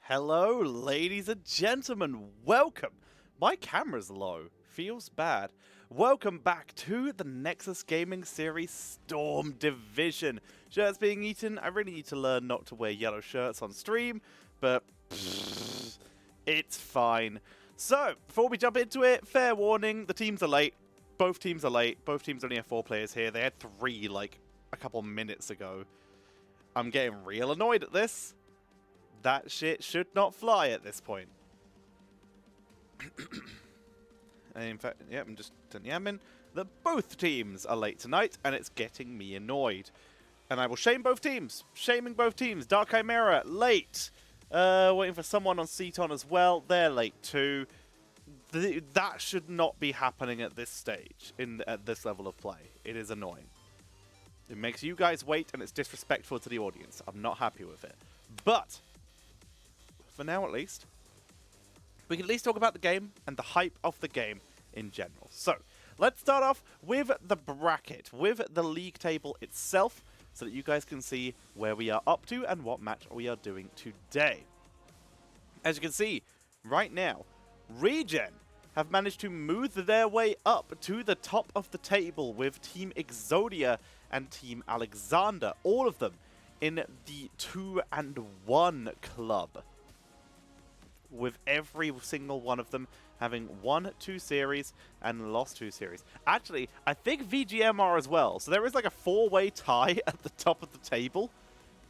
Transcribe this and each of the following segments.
Hello, ladies and gentlemen. Welcome. My camera's low. Feels bad. Welcome back to the Nexus Gaming Series Storm Division. Shirts being eaten. I really need to learn not to wear yellow shirts on stream, but it's fine. So, before we jump into it, fair warning, the teams are late. Both teams are late. Both teams only have 4 players here. They had 3, like, a couple minutes ago. I'm getting real annoyed at this. That shit should not fly at this point. And in fact, yeah, I'm just telling the admin that both teams are late tonight, and it's getting me annoyed. And I will shame both teams. Shaming both teams. Dark Chimera, late. Waiting for someone on CTON as well. They're late too. That should not be happening at this stage, at this level of play. It is annoying. It makes you guys wait, and it's disrespectful to the audience. I'm not happy with it. But for now at least, we can at least talk about the game and the hype of the game in general. So, let's start off with the bracket, with the league table itself, so that you guys can see where we are up to and what match we are doing today. As you can see, right now, Regen have managed to move their way up to the top of the table with Team Exodia and Team Alexander, all of them in the 2-1 club, with every single one of them having won 2 series and lost 2 series. Actually, I think VGM are as well, so there is like a 4-way tie at the top of the table.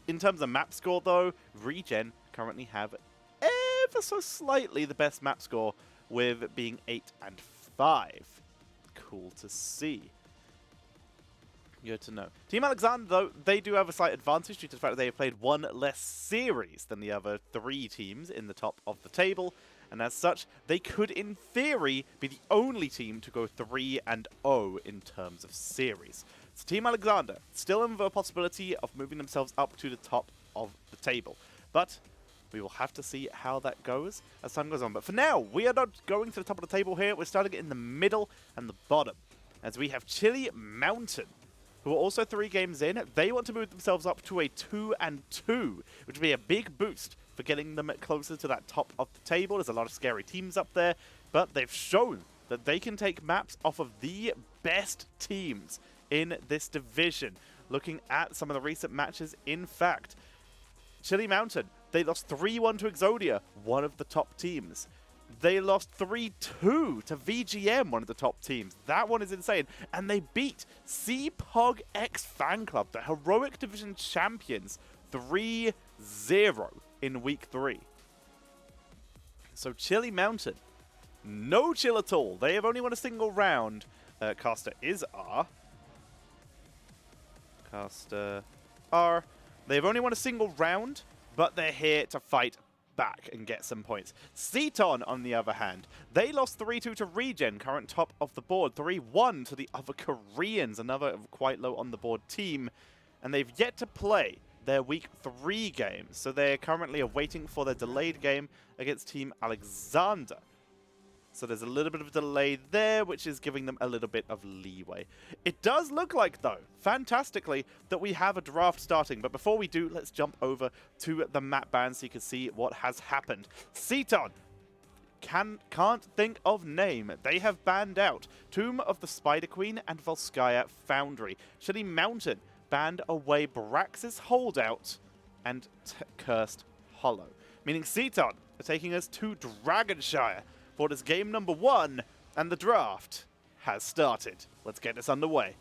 In terms of map score though, Regen currently have ever so slightly the best map score, with being 8-5. Cool to see. Good to know. Team Alexander, though, they do have a slight advantage due to the fact that they have played 1 less series than the other 3 teams in the top of the table, and as such, they could, in theory, be the only team to go 3-0 in terms of series. So Team Alexander still have a possibility of moving themselves up to the top of the table, but we will have to see how that goes as time goes on. But for now, we are not going to the top of the table here. We're starting it in the middle and the bottom, as we have Chili Mountain, who are also 3 games in. They want to move themselves up to a 2-2, which would be a big boost for getting them closer to that top of the table. There's a lot of scary teams up there, but they've shown that they can take maps off of the best teams in this division. Looking at some of the recent matches, in fact, Chili Mountain, they lost 3-1 to Exodia, one of the top teams. They lost 3-2 to VGM, one of the top teams. That one is insane. And they beat CPOG X Fan Club, the Heroic Division champions, 3-0 in Week 3. So Chili Mountain, no chill at all. They have only won a single round. Caster is R. Caster R. They've only won a single round, but they're here to fight back and get some points. CTON, on the other hand, they lost 3-2 to Regen, current top of the board, 3-1 to the other Koreans, another quite low on the board team, and they've yet to play their Week 3 games, so they're currently awaiting for their delayed game against Team Alexander. So there's a little bit of a delay there, which is giving them a little bit of leeway. It does look like, though, fantastically, that we have a draft starting. But before we do, let's jump over to the map ban so you can see what has happened. CTON can't think of name. They have banned out Tomb of the Spider Queen and Volskaya Foundry. Chili Mountain banned away Brax's Holdout and Cursed Hollow. Meaning CTON are taking us to Dragonshire for this game number 1, and the draft has started. Let's get this underway.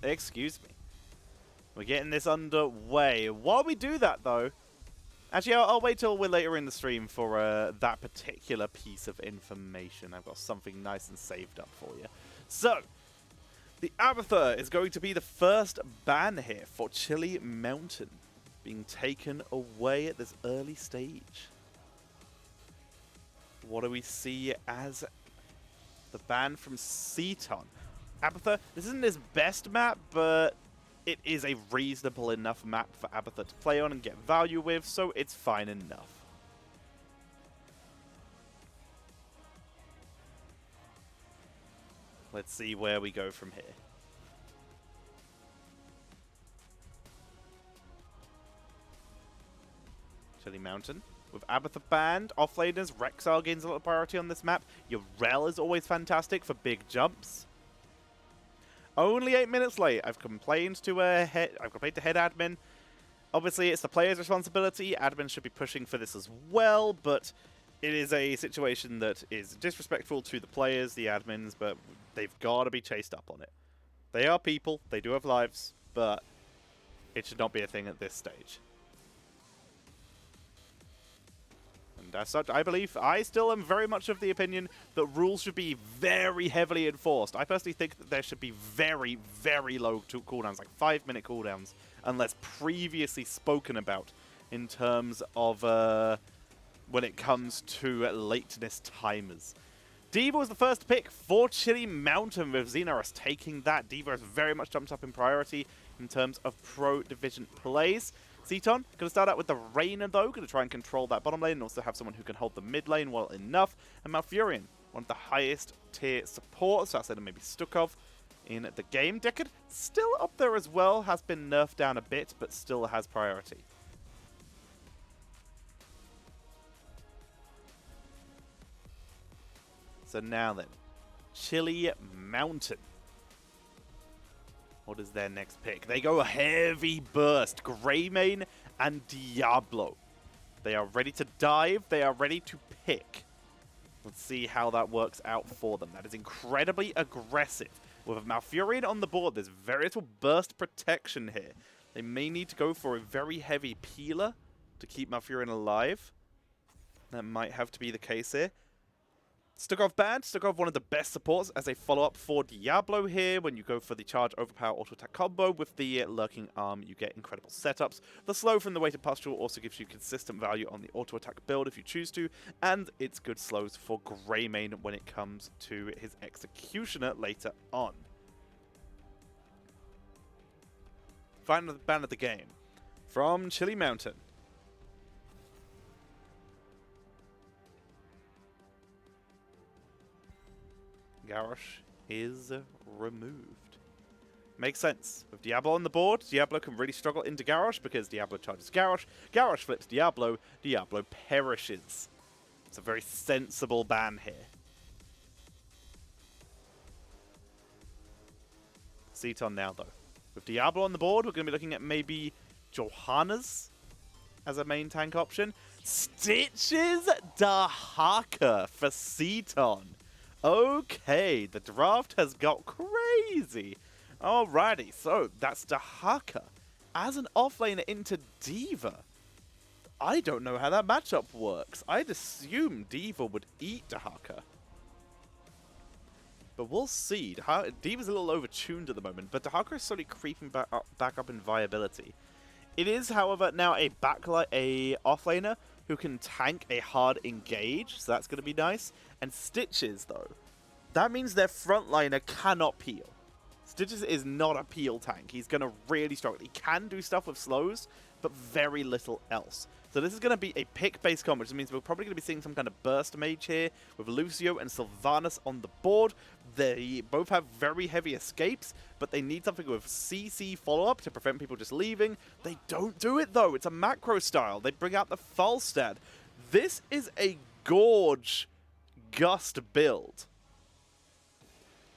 Excuse me. We're getting this underway. While we do that, though, actually, I'll wait till we're later in the stream for that particular piece of information. I've got something nice and saved up for you. So, the Abathur is going to be the first ban here for Chili Mountain, being taken away at this early stage. What do we see as the ban from CTON? Abathur, this isn't his best map, but it is a reasonable enough map for Abathur to play on and get value with, so it's fine enough. Let's see where we go from here. Chili Mountain. With Abathur banned, offlaners, Rexar gains a lot of priority on this map. Your Rel is always fantastic for big jumps. Only 8 minutes late. I've complained to head admin. Obviously, it's the player's responsibility. Admin should be pushing for this as well, but it is a situation that is disrespectful to the players, the admins, but they've got to be chased up on it. They are people. They do have lives, but it should not be a thing at this stage. And as such, I still am very much of the opinion that rules should be very heavily enforced. I personally think that there should be very, very low cooldowns, like 5-minute cooldowns, unless previously spoken about in terms of when it comes to lateness timers. D.Va was the first pick for Chili Mountain, with Xenorus taking that. D.Va has very much jumped up in priority in terms of Pro Division plays. CTON going to start out with the Reyna, though, going to try and control that bottom lane and also have someone who can hold the mid lane well enough. And Malfurion, one of the highest tier supports, outside of maybe Stukov, in the game. Deckard, still up there as well, has been nerfed down a bit, but still has priority. So now then, Chili Mountain. What is their next pick? They go heavy burst. Greymane and Diablo. They are ready to dive. They are ready to pick. Let's see how that works out for them. That is incredibly aggressive. With Malfurion on the board, there's very little burst protection here. They may need to go for a very heavy peeler to keep Malfurion alive. That might have to be the case here. Stukov banned. Stukov, one of the best supports as a follow-up for Diablo here. When you go for the charge overpower auto-attack combo with the lurking arm, you get incredible setups. The slow from the weighted pustule also gives you consistent value on the auto-attack build if you choose to, and it's good slows for Greymane when it comes to his Executioner later on. Final ban of the game from Chili Mountain. Garrosh is removed. Makes sense. With Diablo on the board, Diablo can really struggle into Garrosh because Diablo charges Garrosh. Garrosh flips Diablo. Diablo perishes. It's a very sensible ban here. CTON now, though. With Diablo on the board, we're going to be looking at maybe Johanna's as a main tank option. Stitches Dahaka for CTON. Okay, the draft has got crazy. Alrighty, so that's Dahaka as an offlaner into D.Va. I don't know how that matchup works. I'd assume D.Va would eat Dahaka. But we'll see. D.Va's a little overtuned at the moment, but Dahaka is slowly creeping back up in viability. It is, however, now a offlaner who can tank a hard engage, so that's going to be nice. And Stitches, though, that means their frontliner cannot peel. Stitches is not a peel tank. He's going to really struggle. He can do stuff with slows, but very little else. So this is going to be a pick-based combo, which means we're probably going to be seeing some kind of burst mage here with Lucio and Sylvanas on the board. They both have very heavy escapes, but they need something with CC follow-up to prevent people just leaving. They don't do it, though. It's a macro style. They bring out the Falstad. This is a Gorge Gust build.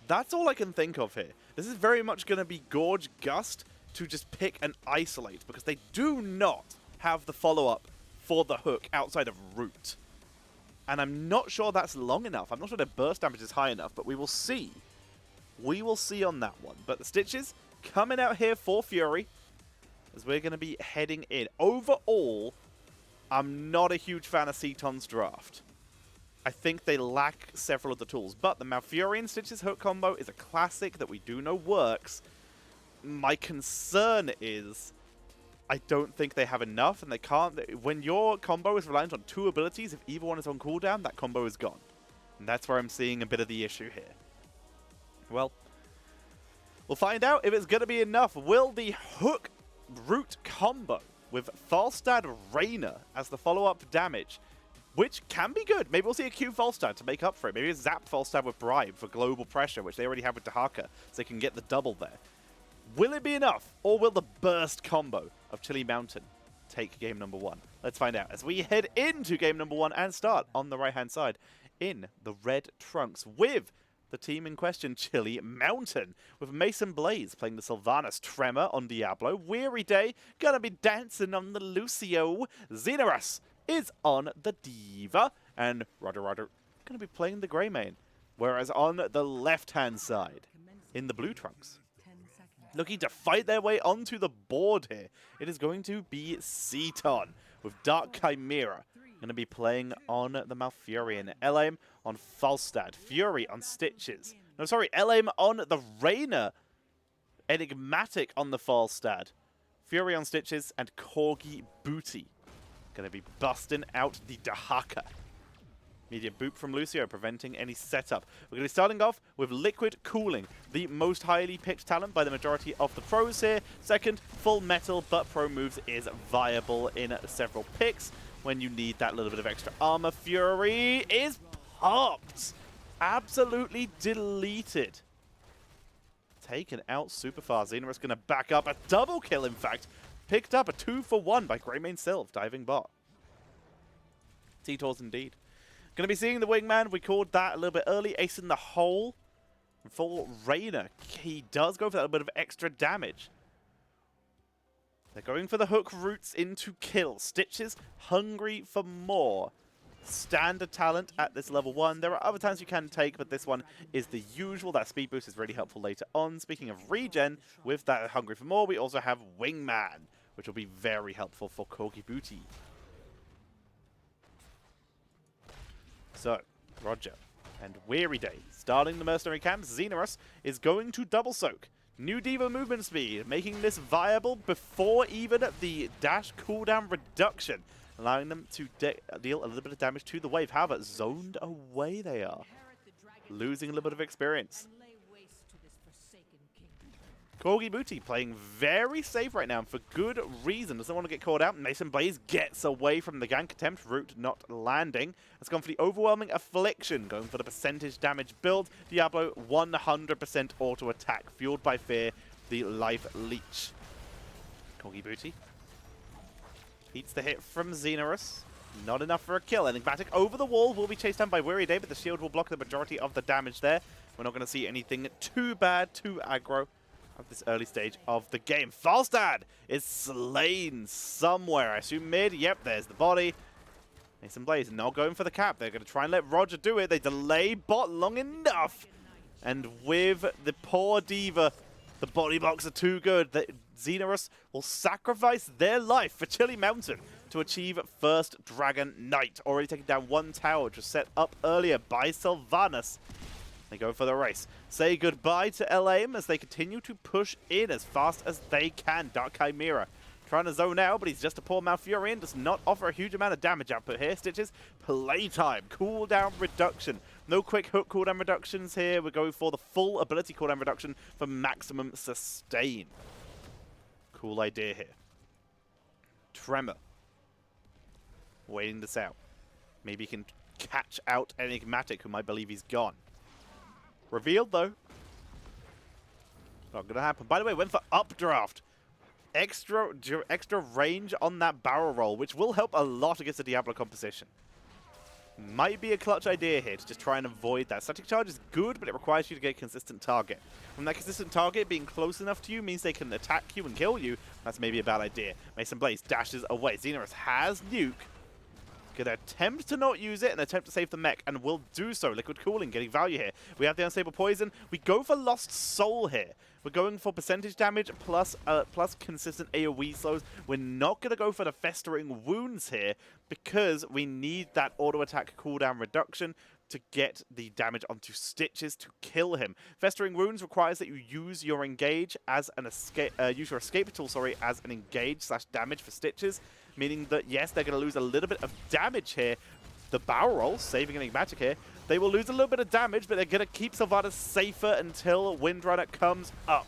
That's all I can think of here. This is very much going to be Gorge Gust to just pick and isolate, because they do not have the follow-up for the hook outside of Root. And I'm not sure that's long enough. I'm not sure their burst damage is high enough, but we will see. We will see on that one. But the Stitches coming out here for Fury, as we're going to be heading in. Overall, I'm not a huge fan of CTON's draft. I think they lack several of the tools, but the Malfurion Stitches hook combo is a classic that we do know works. My concern is I don't think they have enough, and they can't. When your combo is reliant on two abilities, if either one is on cooldown, that combo is gone. And that's where I'm seeing a bit of the issue here. Well, we'll find out if it's going to be enough. Will the hook root combo with Falstad Reyna as the follow-up damage, which can be good. Maybe we'll see a Q Falstad to make up for it. Maybe a Zap Falstad with Bribe for global pressure, which they already have with Dahaka, so they can get the double there. Will it be enough, or will the burst combo of Chili Mountain take game number one? Let's find out as we head into game number 1 and start on the right-hand side in the red trunks with the team in question, Chili Mountain, with Mason Blaze playing the Sylvanas, Tremor on Diablo, Weary Day gonna be dancing on the Lucio, Xenorus is on the Diva, and Roger gonna be playing the Greymane. Whereas on the left-hand side, in the blue trunks, looking to fight their way onto the board here, it is going to be CTON with Dark Chimera. Going to be playing on the Malfurion. Elaim on Falstad. Fury on Stitches. No, sorry, Elaim on the Reyna. Enigmatic on the Falstad. Fury on Stitches and Corgi Booty. Going to be busting out the Dahaka. Medium boop from Lucio, preventing any setup. We're going to be starting off with Liquid Cooling, the most highly picked talent by the majority of the pros here. Second, Full Metal, but pro moves is viable in several picks when you need that little bit of extra armor. Fury is popped. Absolutely deleted. Taken out super fast. Xenorus going to back up. A double kill, in fact. Picked up a 2-for-1 by Greymane Sylve, diving bot. T-Tors indeed. Going to be seeing the Wingman. We called that a little bit early. Ace in the hole. For Reyna, he does go for that little bit of extra damage. They're going for the hook roots into kill. Stitches hungry for more. Standard talent at this level 1. There are other talents you can take, but this one is the usual. That speed boost is really helpful later on. Speaking of regen, with that hungry for more, we also have Wingman, which will be very helpful for Corgi Booty. So, Roger and Weary Day starting the mercenary camps. Xenorus is going to double soak. New Diva movement speed, making this viable before even the dash cooldown reduction, allowing them to deal a little bit of damage to the wave. However, zoned away they are, losing a little bit of experience. Corgi Booty playing very safe right now, and for good reason. Doesn't want to get caught out. Mason Blaze gets away from the gank attempt. Root not landing. Has gone for the Overwhelming Affliction, going for the percentage damage build. Diablo 100% auto attack, fueled by fear. The life leech. Corgi Booty eats the hit from Xenorus. Not enough for a kill. Enigmatic over the wall will be chased down by Weary Day, but the shield will block the majority of the damage there. We're not going to see anything too bad, too aggro at this early stage of the game. Falstad is slain somewhere. I assume mid. Yep, there's the body. Mason Blaze not going for the cap. They're going to try and let Roger do it. They delay bot long enough. And with the poor Diva, the body blocks are too good. The Xenorus will sacrifice their life for Chili Mountain to achieve first Dragon Knight. Already taking down one tower, which was set up earlier by Sylvanas. They go for the race. Say goodbye to Elaim as they continue to push in as fast as they can. Dark Chimera trying to zone out, but he's just a poor Malfurion. Does not offer a huge amount of damage output here. Stitches, playtime. Cooldown reduction. No quick hook cooldown reductions here. We're going for the full ability cooldown reduction for maximum sustain. Cool idea here. Tremor. Waiting this out. Maybe he can catch out Enigmatic, whom I believe he's gone. Revealed, though. Not going to happen. By the way, went for updraft. Extra range on that barrel roll, which will help a lot against the Diablo composition. Might be a clutch idea here to just try and avoid that. Static charge is good, but it requires you to get a consistent target. From that consistent target being close enough to you means they can attack you and kill you. That's maybe a bad idea. Mason Blaze dashes away. Xenorus has nuke. Gonna attempt to not use it and attempt to save the mech, and will do so. Liquid Cooling getting value here. We have the Unstable Poison. We go for Lost Soul here. We're going for percentage damage plus consistent AoE slows. We're not going to go for the Festering Wounds here because we need that auto attack cooldown reduction to get the damage onto Stitches to kill him. Festering Wounds requires that you use your engage as an escape, use your escape tool, sorry, as an engage / damage for Stitches, meaning that yes, they're going to lose a little bit of damage here. The barrel roll, saving Enigmatic here, they will lose a little bit of damage, but they're going to keep Sylvanas safer until Windrunner comes up.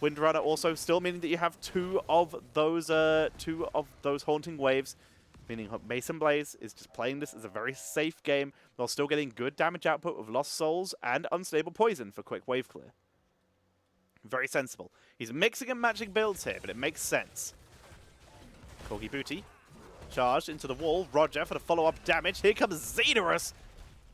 Windrunner also still meaning that you have two of those haunting waves, meaning Mason Blaze is just playing this as a very safe game while still getting good damage output with Lost Souls and Unstable Poison for quick wave clear. Very sensible. He's mixing and matching builds here, but it makes sense. Corgi Booty Charged into the wall. Roger for the follow-up damage. Here comes Xenorus.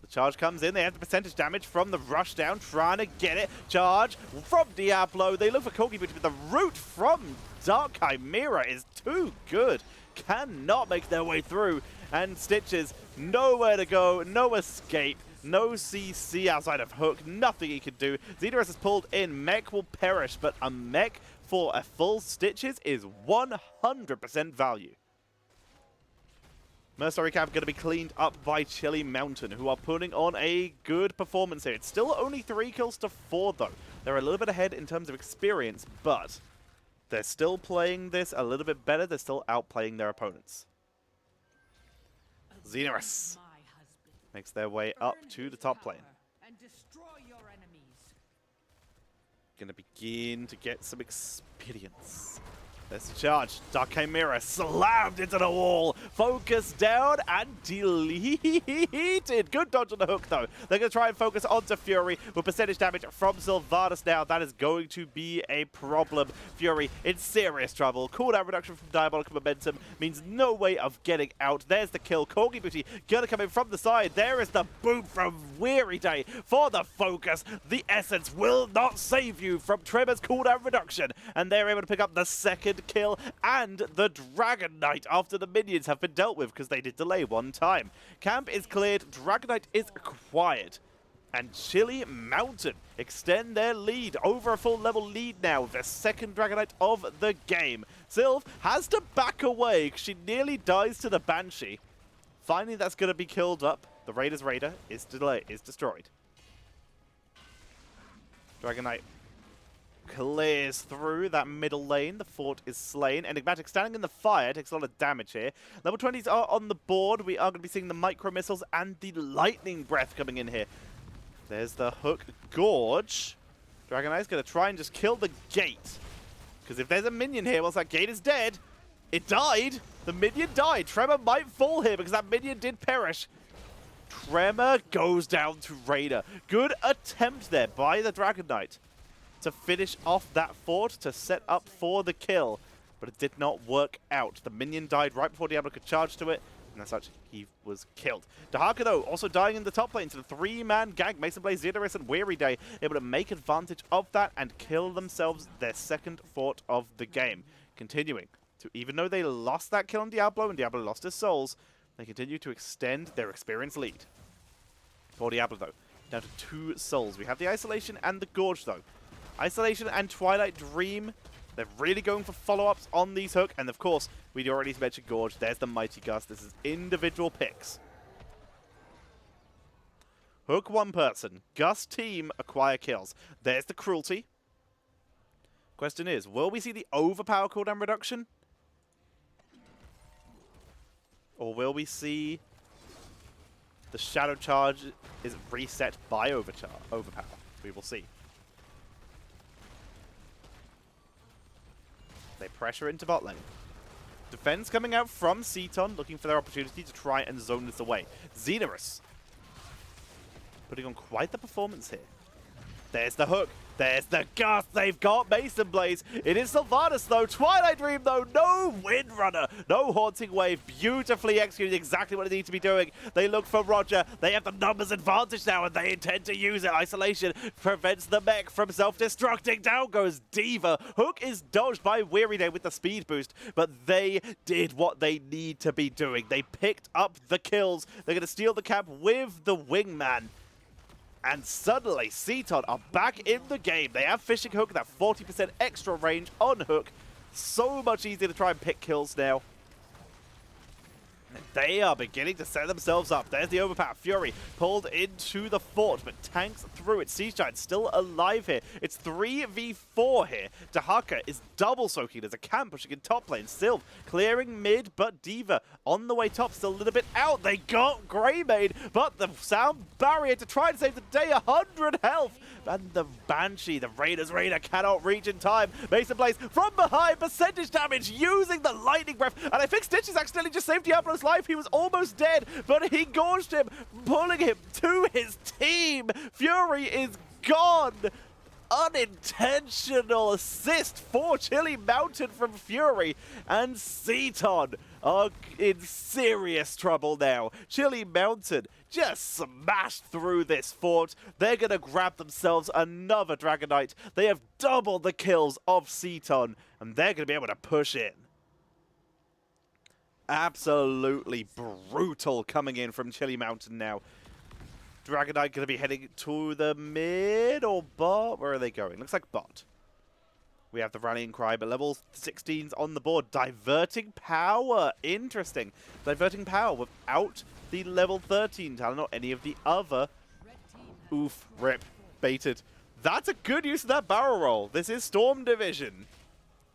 The charge comes in. They have the percentage damage from the rush down. Trying to get it. Charge from Diablo. They look for Kogi, but the route from Dark Chimera is too good. Cannot make their way through. And Stitches, nowhere to go. No escape. No CC outside of Hook. Nothing he can do. Xenorus is pulled in. Mech will perish, but a mech for a full Stitches is 100% value. Mercenary Camp going to be cleaned up by Chili Mountain, who are putting on a good performance here. It's still only 3 kills to 4, though. They're a little bit ahead in terms of experience, but they're still playing this a little bit better. They're still outplaying their opponents. Xenorus makes their way up to the top lane. Going to begin to get some experience. There's the charge. Dark Chimera slammed into the wall. Focus down and deleted. Good dodge on the Hook, though. They're going to try and focus onto Fury with percentage damage from Sylvanas now. That is going to be a problem. Fury in serious trouble. Cooldown reduction from Diabolical Momentum means no way of getting out. There's the kill. Corgi Booty going to come in from the side. There is the boot from Weary Day for the focus. The Essence will not save you from Tremor's cooldown reduction. And they're able to pick up the second kill and the Dragon Knight after the minions have been dealt with because they did delay one time. Camp is cleared, Dragon Knight is acquired, and Chili Mountain extend their lead over a full level lead now with their second Dragon Knight of the game. Sylv has to back away because she nearly dies to the Banshee. Finally, that's going to be killed up. The Raider's Raider is destroyed. Dragon Knight clears through that middle lane. The fort is slain. Enigmatic standing in the fire takes a lot of damage here. Level 20s are on the board. We are going to be seeing the micro missiles and the lightning breath coming in here. There's the Hook Gorge. Dragon Knight's going to try and just kill the gate. Because if there's a minion here, once that gate is dead, it died. The minion died. Tremor might fall here because that minion did perish. Tremor goes down to Raider. Good attempt there by the Dragon Knight to finish off that fort, to set up for the kill. But it did not work out. The minion died right before Diablo could charge to it, and as such, he was killed. Dahaka, though, also dying in the top lane to the 3-man gang. Mason Blaze, Xenorus, and Weary Day able to make advantage of that and kill themselves their second fort of the game. Continuing to, even though they lost that kill on Diablo and Diablo lost his souls, they continue to extend their experience lead. For Diablo, though, down to 2 souls. We have the Isolation and the Gorge, though. Isolation and Twilight Dream, they're really going for follow-ups on these Hook. And of course, we'd already mentioned Gorge. There's the Mighty Gust. This is individual picks. Hook 1 person. Gust team acquire kills. There's the Cruelty. Question is, will we see the overpower cooldown reduction? Or will we see the Shadow Charge is reset by overpower? We will see. They pressure into bot lane. Defense coming out from CTON, looking for their opportunity to try and zone this away. Xenorus putting on quite the performance here. There's the Hook. There's the Gust. They've got Mason Blaze. It is Sylvanas, though. Twilight Dream, though. No Windrunner. No Haunting Wave. Beautifully executed exactly what they need to be doing. They look for Roger. They have the numbers advantage now, and they intend to use it. Isolation prevents the mech from self-destructing. Down goes Diva. Hook is dodged by Weary Day with the speed boost, but they did what they need to be doing. They picked up the kills. They're going to steal the camp with the Wingman. And suddenly, CTON are back in the game. They have Fishing Hook, that 40% extra range on Hook. So much easier to try and pick kills now. And they are beginning to set themselves up. There's the overpower. Fury pulled into the fort, but tanks through it. Siege Giant still alive here. It's 3v4 here. Dahaka is double soaking. There's a camp pushing in top lane. Sylv clearing mid, but Diva on the way top, still a little bit out. They got Greymane, but the sound barrier to try and save the day. 100 health. And the Banshee, the Raider's Raider, cannot reach in time. Mason Blaze from behind, percentage damage using the lightning breath. And I think Stitches accidentally just saved Diablo's life. He was almost dead, but he gorged him, pulling him to his team. Fury is gone. unintentional assist for Chili Mountain from Fury, and CTON are in serious trouble now. Chili Mountain just smashed through this fort. They're going to grab themselves another Dragonite. They have doubled the kills of CTON, and they're going to be able to push in. Absolutely brutal coming in from Chili Mountain now. Dragonite going to be heading to the mid or bot? Where are they going? Looks like bot. We have the rallying cry, but level 16's on the board. Diverting power. Interesting. Diverting power without the level 13 talent or any of the other. Oof. Rip. Baited. That's a good use of that barrel roll. This is Storm Division.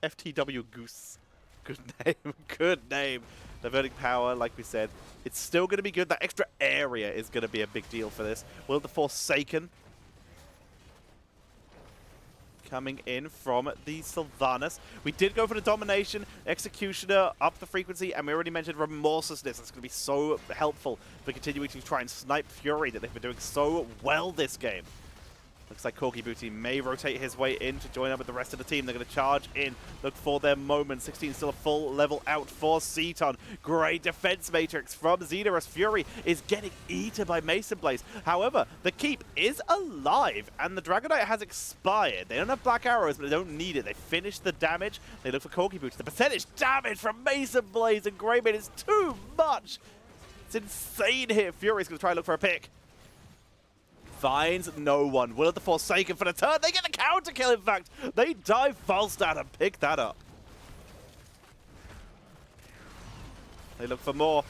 FTW Goose. Good name. Good name. Diverting power, like we said, it's still going to be good. That extra area is going to be a big deal for this. Will the Forsaken coming in from the Sylvanas. We did go for the Domination, Executioner, up the frequency, and we already mentioned Remorselessness. That's going to be so helpful for continuing to try and snipe Fury that they've been doing so well this game. Looks like Corgi Booty may rotate his way in to join up with the rest of the team. They're going to charge in, look for their moment. 16 still a full level out for CTON. Great defense matrix from Xenorus. Fury is getting eaten by Mason Blaze. However, the keep is alive, and the Dragonite has expired. They don't have black arrows, but they don't need it. They finished the damage. They look for Corgi Booty. The percentage damage from Mason Blaze and Greymane is too much. It's insane here. Fury's going to try and look for a pick. Finds no one. Will of the Forsaken for the turn. They get the counter kill, in fact. They dive Falstad and pick that up. They look for more.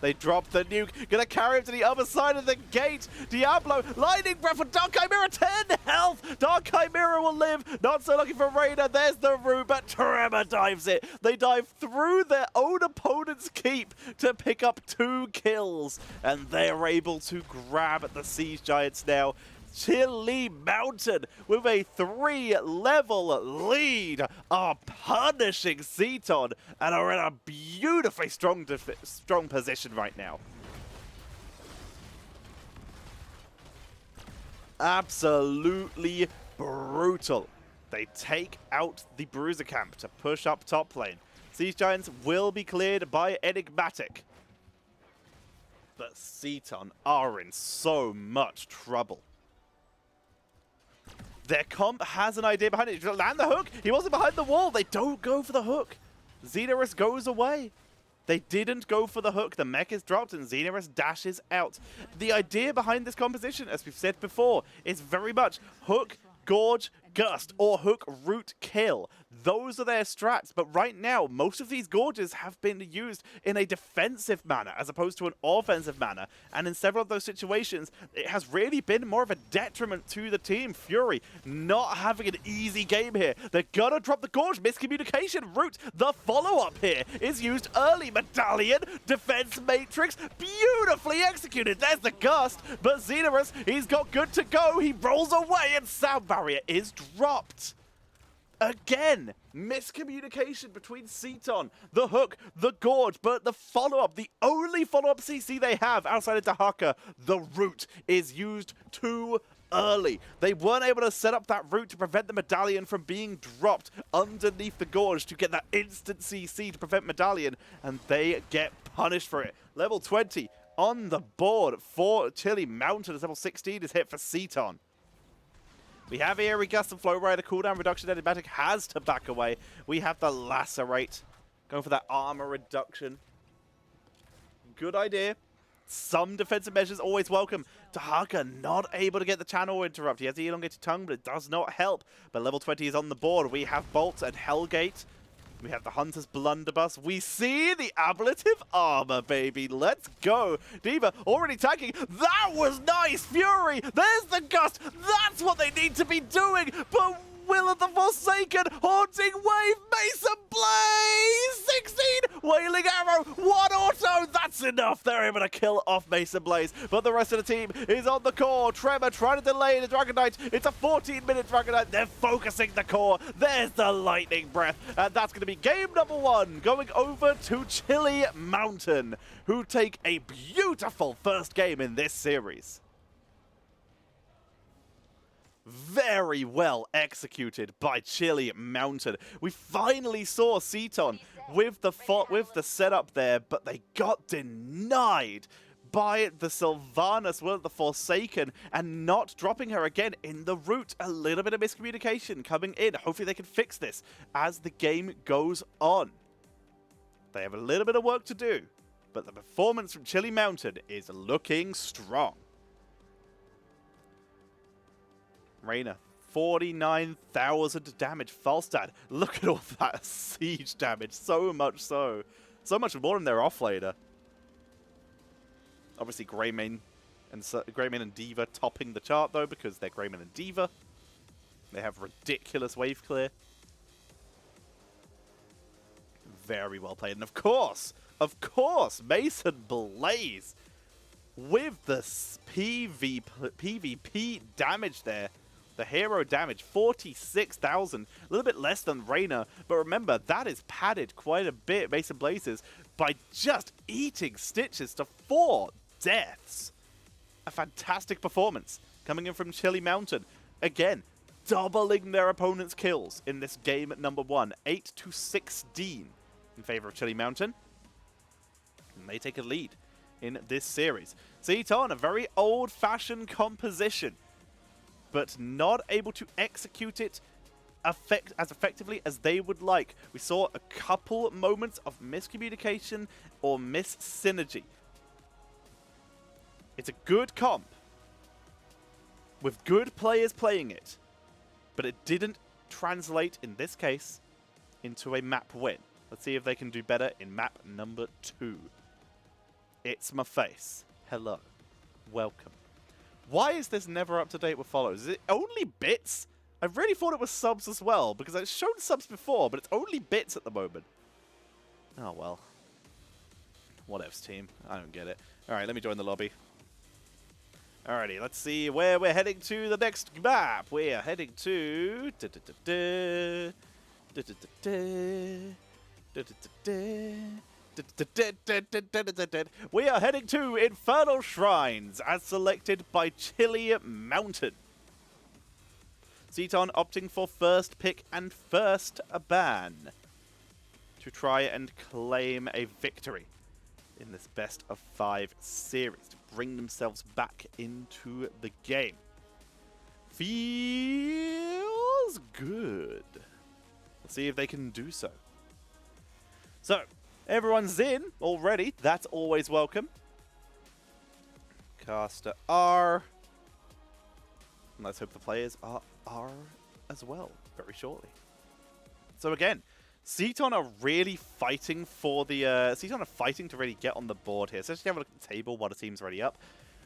They drop the nuke. Gonna carry him to the other side of the gate. Diablo, Lightning Breath for Dark Chimera, 10 health. Dark Chimera will live. Not so lucky for Reyna. There's the root, but Tremor dives it. They dive through their own opponent's keep to pick up 2 kills. And they're able to grab the Siege Giants now. Chili Mountain with a 3-level lead are punishing CTON and are in a beautifully strong position right now. Absolutely brutal. They take out the Bruiser Camp to push up top lane. Siege Giants will be cleared by Enigmatic. But CTON are in so much trouble. Their comp has an idea behind it. Land the hook. He wasn't behind the wall. They don't go for the hook. Xenorus goes away. They didn't go for the hook. The mech is dropped and Xenorus dashes out. The idea behind this composition, as we've said before, is very much hook, gorge, gust, or hook, root, kill. Those are their strats, but right now, most of these gorges have been used in a defensive manner as opposed to an offensive manner, and in several of those situations, it has really been more of a detriment to the team. Fury not having an easy game here. They're gonna drop the gorge. Miscommunication, root. The follow-up here is used early. Medallion, defense matrix, beautifully executed. There's the gust, but Xenorus, he's got good to go. He rolls away, and sound barrier is dropped. Again, miscommunication between CTON, the hook, the gorge, but the follow-up, the only follow-up CC they have outside of Dahaka, the root, is used too early. They weren't able to set up that root to prevent the Medallion from being dropped underneath the gorge to get that instant CC to prevent Medallion, and they get punished for it. Level 20 on the board for Chili Mountain as level 16 is hit for CTON. We have Eerie Gust and Flow Rider cooldown reduction. Enigmatic has to back away. We have the Lacerate. Going for that armor reduction. Good idea. Some defensive measures always welcome. Dahaka not able to get the channel interrupt. He has the elongated tongue, but it does not help. But level 20 is on the board. We have Bolt and Hellgate. We have the Hunter's Blunderbuss. We see the ablative armor, baby. Let's go. D.Va already tagging. That was nice. Fury. There's the gust. That's what they need to be doing. But Will of the Forsaken. Haunting Wave. Mason Blaze. 16. Wailing Arrow. 1 auto. That's enough. They're able to kill off Mason Blaze. But the rest of the team is on the core. Tremor trying to delay the Dragonite. It's a 14-minute Dragonite. They're focusing the core. There's the Lightning Breath. And that's going to be game number 1. Going over to Chili Mountain, who take a beautiful first game in this series. Very well executed by Chili Mountain. We finally saw CTON with the setup there, but they got denied by the Sylvanas, well, the Forsaken, and not dropping her again in the route. A little bit of miscommunication coming in. Hopefully they can fix this as the game goes on. They have a little bit of work to do, but the performance from Chili Mountain is looking strong. Reyna, 49,000 damage. Falstad, look at all that siege damage. So much so. So much more than their offlaner. Obviously, Greymane and D.Va topping the chart, though, because they're Greymane and D.Va. They have ridiculous wave clear. Very well played. And of course, Mason Blaze with the PvP damage there. The hero damage, 46,000. A little bit less than Reyna. But remember, that is padded quite a bit, Mason Blazes, by just eating Stitches to 4 deaths. A fantastic performance coming in from Chili Mountain. Again, doubling their opponent's kills in this game at number 1. 8-16 in favor of Chili Mountain. And they take a lead in this series. CTON, a very old-fashioned composition, but not able to execute it as effectively as they would like. We saw a couple moments of miscommunication or mis-synergy. It's a good comp with good players playing it, but it didn't translate, in this case, into a map win. Let's see if they can do better in map number 2. It's my face. Hello. Welcome. Why is this never up to date with follows? Is it only bits? I really thought it was subs as well, because I've shown subs before, but it's only bits at the moment. Oh, well. Whatevs, team. I don't get it. Alright, let me join the lobby. Alrighty, let's see where we're heading to the next map. We're heading to... We are heading to Infernal Shrines, as selected by Chili Mountain. CTON opting for first pick and first ban to try and claim a victory in this best of 5 series to bring themselves back into the game. Feels good. Let's see if they can do so. So, everyone's in already. That's always welcome. Caster R. And let's hope the players are R as well very shortly. So again, CTON are really fighting for the... CTON are fighting to really get on the board here. So let's have a look at the table while the team's already up.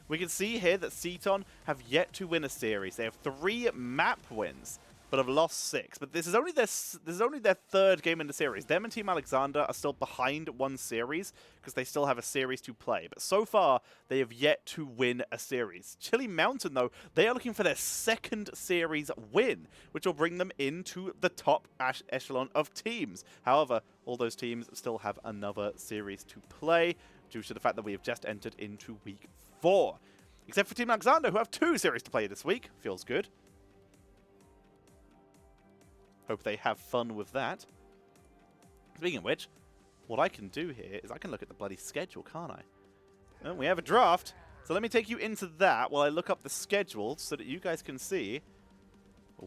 We can see here that CTON have yet to win a series. They have 3 map wins, but have lost 6. But this is only their 3rd game in the series. Them and Team Alexander are still behind 1 series because they still have a series to play. But so far, they have yet to win a series. Chili Mountain, though, they are looking for their 2nd series win, which will bring them into the top echelon of teams. However, all those teams still have another series to play due to the fact that we have just entered into week 4. Except for Team Alexander, who have 2 series to play this week. Feels good. Hope they have fun with that. Speaking of which, what I can do here is I can look at the bloody schedule, can't I? Oh, we have a draft. So let me take you into that while I look up the schedule so that you guys can see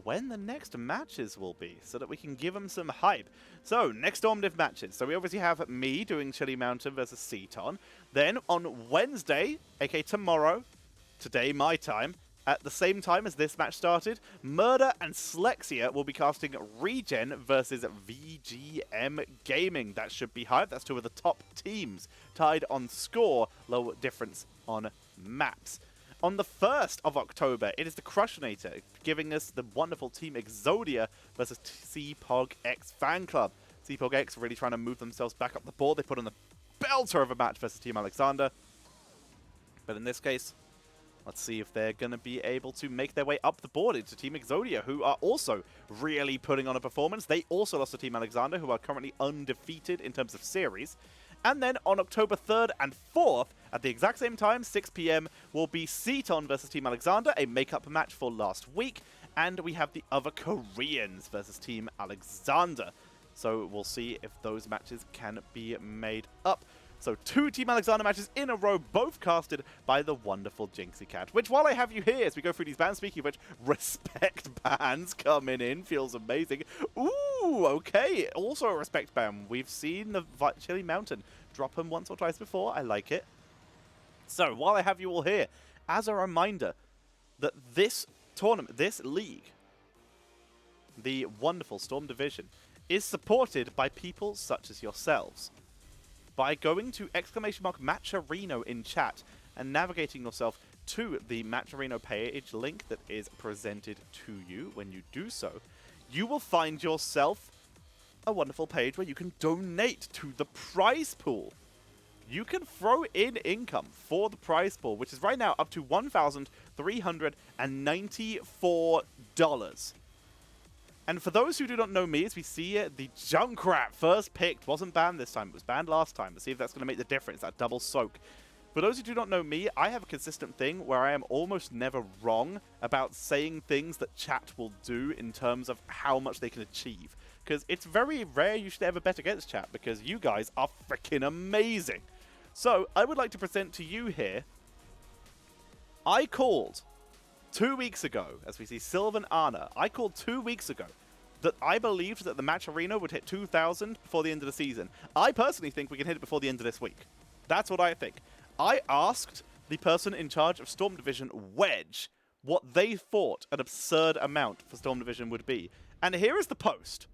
when the next matches will be, so that we can give them some hype. So, next normative matches. So we obviously have me doing Chili Mountain versus CTON. Then on Wednesday, aka tomorrow, today my time, at the same time as this match started, Murder and Slexia will be casting Regen versus VGM Gaming. That should be hype. That's 2 of the top teams tied on score, low difference on maps. On the 1st of October, it is the Crushinator giving us the wonderful Team Exodia versus CPOG X Fan Club. CPOG X really trying to move themselves back up the board. They put on the belter of a match versus Team Alexander. But in this case, let's see if they're going to be able to make their way up the board into Team Exodia, who are also really putting on a performance. They also lost to Team Alexander, who are currently undefeated in terms of series. And then on October 3rd and 4th, at the exact same time, 6 PM, will be CTON versus Team Alexander, a make-up match for last week. And we have the other Koreans versus Team Alexander. So we'll see if those matches can be made up. So 2 Team Alexander matches in a row, both casted by the wonderful Jinxie Cat. Which, while I have you here, as we go through these bans, speaking of which, respect bans coming in, feels amazing. Ooh, okay, also a respect ban. We've seen the Chili Mountain drop him once or twice before. I like it. So, while I have you all here, as a reminder that this tournament, this league, the wonderful Storm Division, is supported by people such as yourselves. By going to !Matcherino in chat and navigating yourself to the Matcherino page link that is presented to you. When you do so, you will find yourself a wonderful page where you can donate to the prize pool. You can throw in income for the prize pool, which is right now up to $1,394. And for those who do not know me, as we see it, the Junkrat first picked wasn't banned this time. It was banned last time. Let's see if that's going to make the difference, that double soak. For those who do not know me, I have a consistent thing where I am almost never wrong about saying things that chat will do in terms of how much they can achieve. Because it's very rare you should ever bet against chat, because you guys are freaking amazing. So, I would like to present to you here, I called 2 weeks ago, as we see Sylvan Anna, I called 2 weeks ago that I believed that the Match Arena would hit 2,000 before the end of the season. I personally think we can hit it before the end of this week. That's what I think. I asked the person in charge of Storm Division, Wedge, what they thought an absurd amount for Storm Division would be. And here is the post.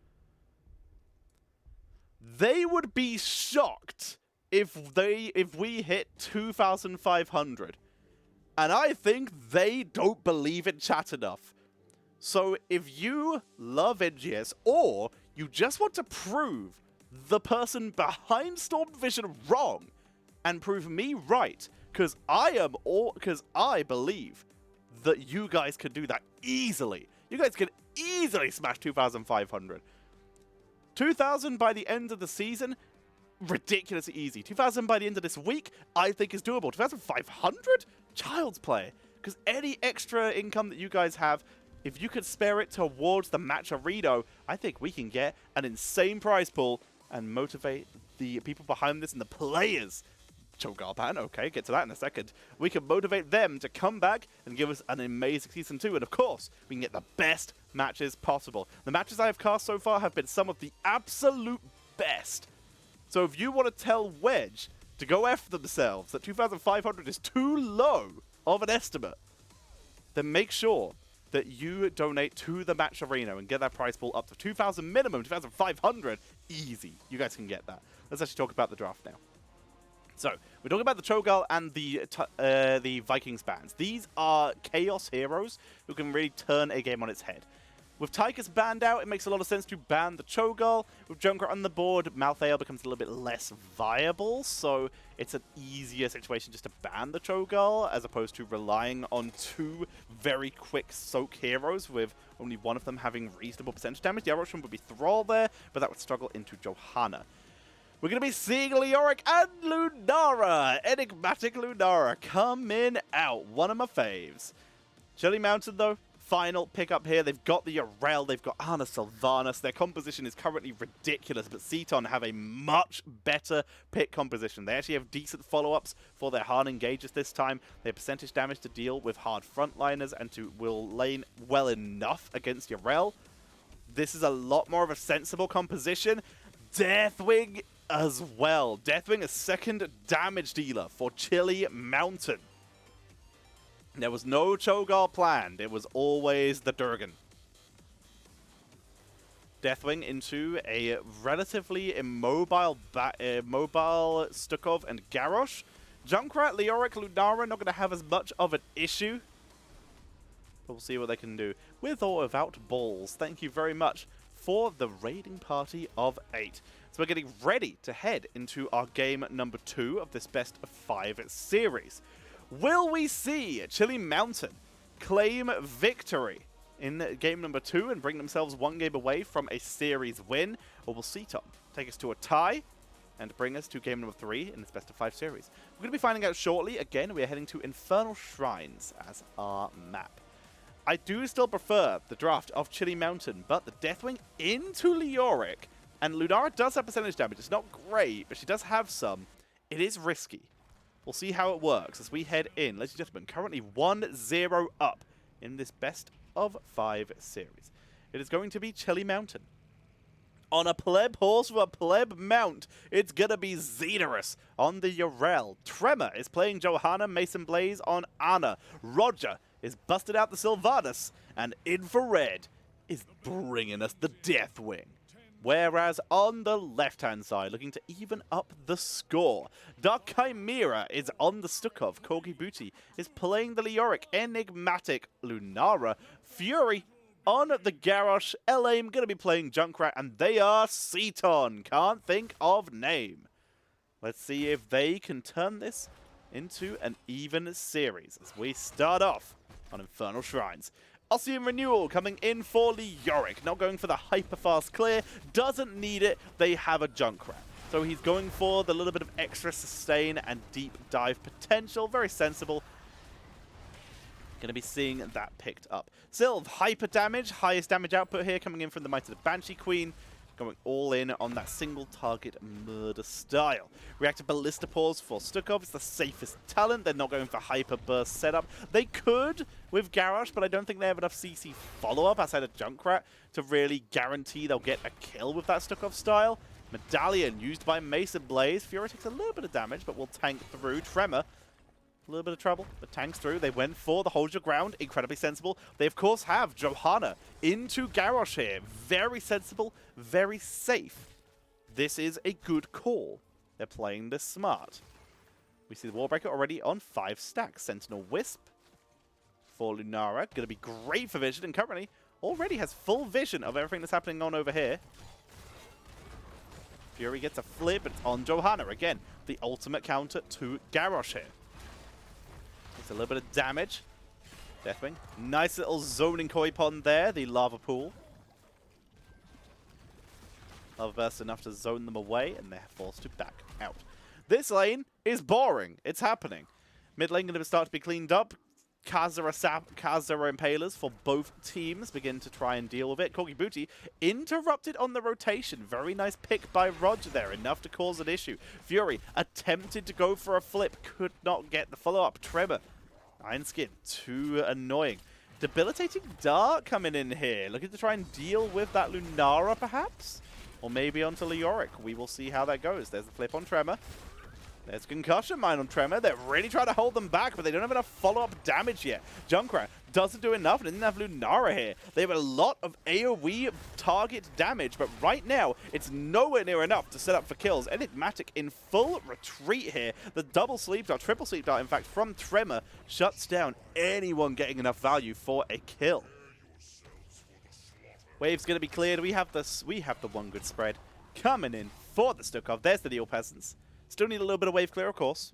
They would be shocked if we hit 2,500. And I think they don't believe in chat enough. So if you love NGS, or you just want to prove the person behind Storm Division wrong, and prove me right, because I believe that you guys can do that easily. You guys can easily smash 2,500. 2,000 by the end of the season, ridiculously easy. 2,000 by the end of this week, I think is doable. 2,500? Child's play. Because any extra income that you guys have, if you could spare it towards the Matcherino, I think we can get an insane prize pool and motivate the people behind this and the players. Cho'Gath, okay, get to that in a second. We can motivate them to come back and give us an amazing Season 2. And of course, we can get the best matches possible. The matches I have cast so far have been some of the absolute best. So if you want to tell Wedge to go after themselves that 2,500 is too low of an estimate, then make sure that you donate to the Match Arena and get that prize pool up to 2,000 minimum, 2,500, easy. You guys can get that. Let's actually talk about the draft now. So, we're talking about the Cho'Gath and the Vikings bans. These are chaos heroes who can really turn a game on its head. With Tychus banned out, it makes a lot of sense to ban the Cho'Gath. With Junkrat on the board, Malthael becomes a little bit less viable, so it's an easier situation just to ban the Cho'Gath, as opposed to relying on 2 very quick soak heroes, with only one of them having reasonable percentage damage. The other option would be Thrall there, but that would struggle into Johanna. We're going to be seeing Leoric and Lunara, Enigmatic Lunara, coming out. One of my faves. Chili Mountain, though, final pickup here. They've got the Arel, they've got Ana Sylvanas. Their composition is currently ridiculous, but CTON have a much better pick composition. They actually have decent follow-ups for their hard engages this time. They have percentage damage to deal with hard frontliners and will lane well enough against Arel. This is a lot more of a sensible composition. Deathwing as well. Deathwing, a second damage dealer for Chili Mountain. There was no Cho'Gath planned. It was always the Durgan. Deathwing into a relatively immobile mobile Stukov and Garrosh. Junkrat, Leoric, Lunara not going to have as much of an issue. But we'll see what they can do. With or without balls. Thank you very much for the raiding party of 8. So we're getting ready to head into our game number 2 of this best of 5 series. Will we see Chili Mountain claim victory in game number 2 and bring themselves 1 game away from a series win? Or will CTON take us to a tie and bring us to game number 3 in this best of 5 series? We're going to be finding out shortly. Again, we are heading to Infernal Shrines as our map. I do still prefer the draft of Chili Mountain, but the Deathwing into Leoric, and Lunara does have percentage damage. It's not great, but she does have some. It is risky. We'll see how it works as we head in. Ladies and gentlemen, currently 1-0 up in this best of 5 series. It is going to be Chili Mountain. On a pleb horse with a pleb mount, it's gonna be Xenorus on the Yorel. Tremor is playing Johanna, Mason Blaze on Anna. Roger is busted out the Sylvanas, and Infrared is bringing us the Deathwing. Whereas on the left-hand side, looking to even up the score, Dark Chimera is on the Stukov. Corgi Booty is playing the Leoric. Enigmatic Lunara. Fury on the Garrosh. Elaim going to be playing Junkrat, and they are CTON. Can't think of name. Let's see if they can turn this into an even series as we start off on Infernal Shrines. Ossian Renewal coming in for Leoric. Not going for the hyper-fast clear. Doesn't need it. They have a Junkrat. So he's going for the little bit of extra sustain and deep dive potential. Very sensible. Going to be seeing that picked up. Sylv, hyper damage. Highest damage output here coming in from the Might of the Banshee Queen. Going all in on that single target murder style. Reactive Ballista Pause for Stukov. It's the safest talent. They're not going for hyper burst setup. They could with Garrosh, but I don't think they have enough CC follow-up outside of Junkrat to really guarantee they'll get a kill with that Stukov style. Medallion used by Mason Blaze. Fury takes a little bit of damage, but will tank through. Tremor, a little bit of trouble, but tanks through. They went for the hold your ground. Incredibly sensible. They, of course, have Johanna into Garrosh here. Very sensible, very safe. This is a good call. They're playing this smart. We see the Warbreaker already on 5 stacks. Sentinel Wisp for Lunara. Going to be great for vision, and currently already has full vision of everything that's happening on over here. Fury gets a flip, but it's on Johanna. Again, the ultimate counter to Garrosh here. It's a little bit of damage. Deathwing. Nice little zoning koi pond there. The lava pool. Lava burst enough to zone them away, and they're forced to back out. This lane is boring. It's happening. Mid lane going to start to be cleaned up. Kazara Impalers for both teams begin to try and deal with it. Corgi Booty interrupted on the rotation. Very nice pick by Roger there. Enough to cause an issue. Fury attempted to go for a flip. Could not get the follow-up. Tremor. Iron Skin. Too annoying. Debilitating Dart coming in here. Looking to try and deal with that Lunara perhaps? Or maybe onto Leoric. We will see how that goes. There's the flip on Tremor. There's Concussion Mine on Tremor. They're really trying to hold them back, but they don't have enough follow-up damage yet. Junkrat doesn't do enough, and they didn't have Lunara here. They have a lot of AoE target damage, but right now, it's nowhere near enough to set up for kills. Enigmatic in full retreat here. The double sleep dart, triple sleep dart, in fact, from Tremor shuts down anyone getting enough value for a kill. Wave's going to be cleared. We have the one good spread coming in for the Stukov. There's the Neil Peasants. Still need a little bit of wave clear, of course.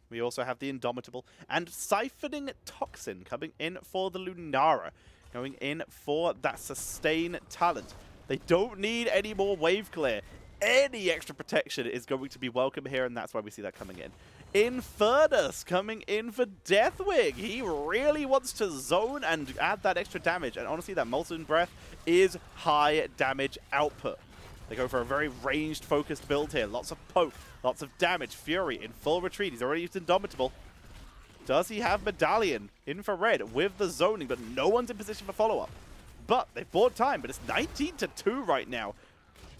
We also have the Indomitable and Siphoning Toxin coming in for the Lunara. Going in for that sustain talent. They don't need any more wave clear. Any extra protection is going to be welcome here, and that's why we see that coming in. Infernus coming in for Deathwing. He really wants to zone and add that extra damage. And honestly, that Molten Breath is high damage output. They go for a very ranged, focused build here. Lots of poke, lots of damage. Fury in full retreat. He's already used Indomitable. Does he have Medallion? Infrared with the zoning, but no one's in position for follow-up. But they've bought time, but it's 19-2 right now.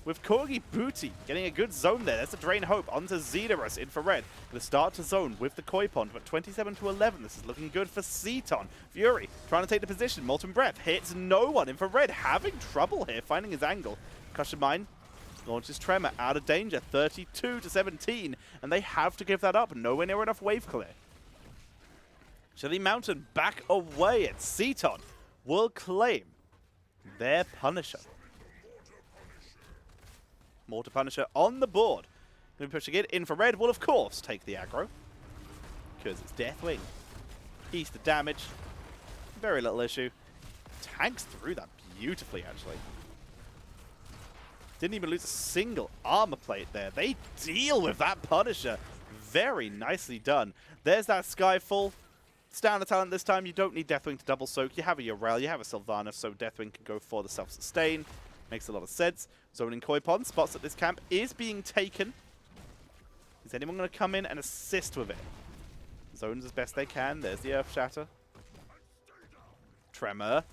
With Corgi Booty getting a good zone there. That's a Drain Hope onto Xenorus. Infrared going to start to zone with the Koi Pond, but 27-11. This is looking good for CTON. Fury trying to take the position. Molten Breath hits no one. Infrared having trouble here, finding his angle. Concussion Mine launches Tremor out of danger. 32-17, and they have to give that up. Nowhere near enough wave clear. Chili Mountain back away at CTON will claim their Punisher. Mortar Punisher on the board. Going to be pushing it. Infrared will, of course, take the aggro. Because it's Deathwing. Ease the damage. Very little issue. Tanks through that beautifully, actually. Didn't even lose a single armor plate there. They deal with that Punisher. Very nicely done. There's that Skyfall. standard talent this time. You don't need Deathwing to double soak. You have a Yrel, you have a Sylvanas, so Deathwing can go for the self-sustain. Makes a lot of sense. Zoning Koi Pond spots that this camp is being taken. Is anyone going to come in and assist with it? Zones as best they can. There's the Earth Shatter. Tremor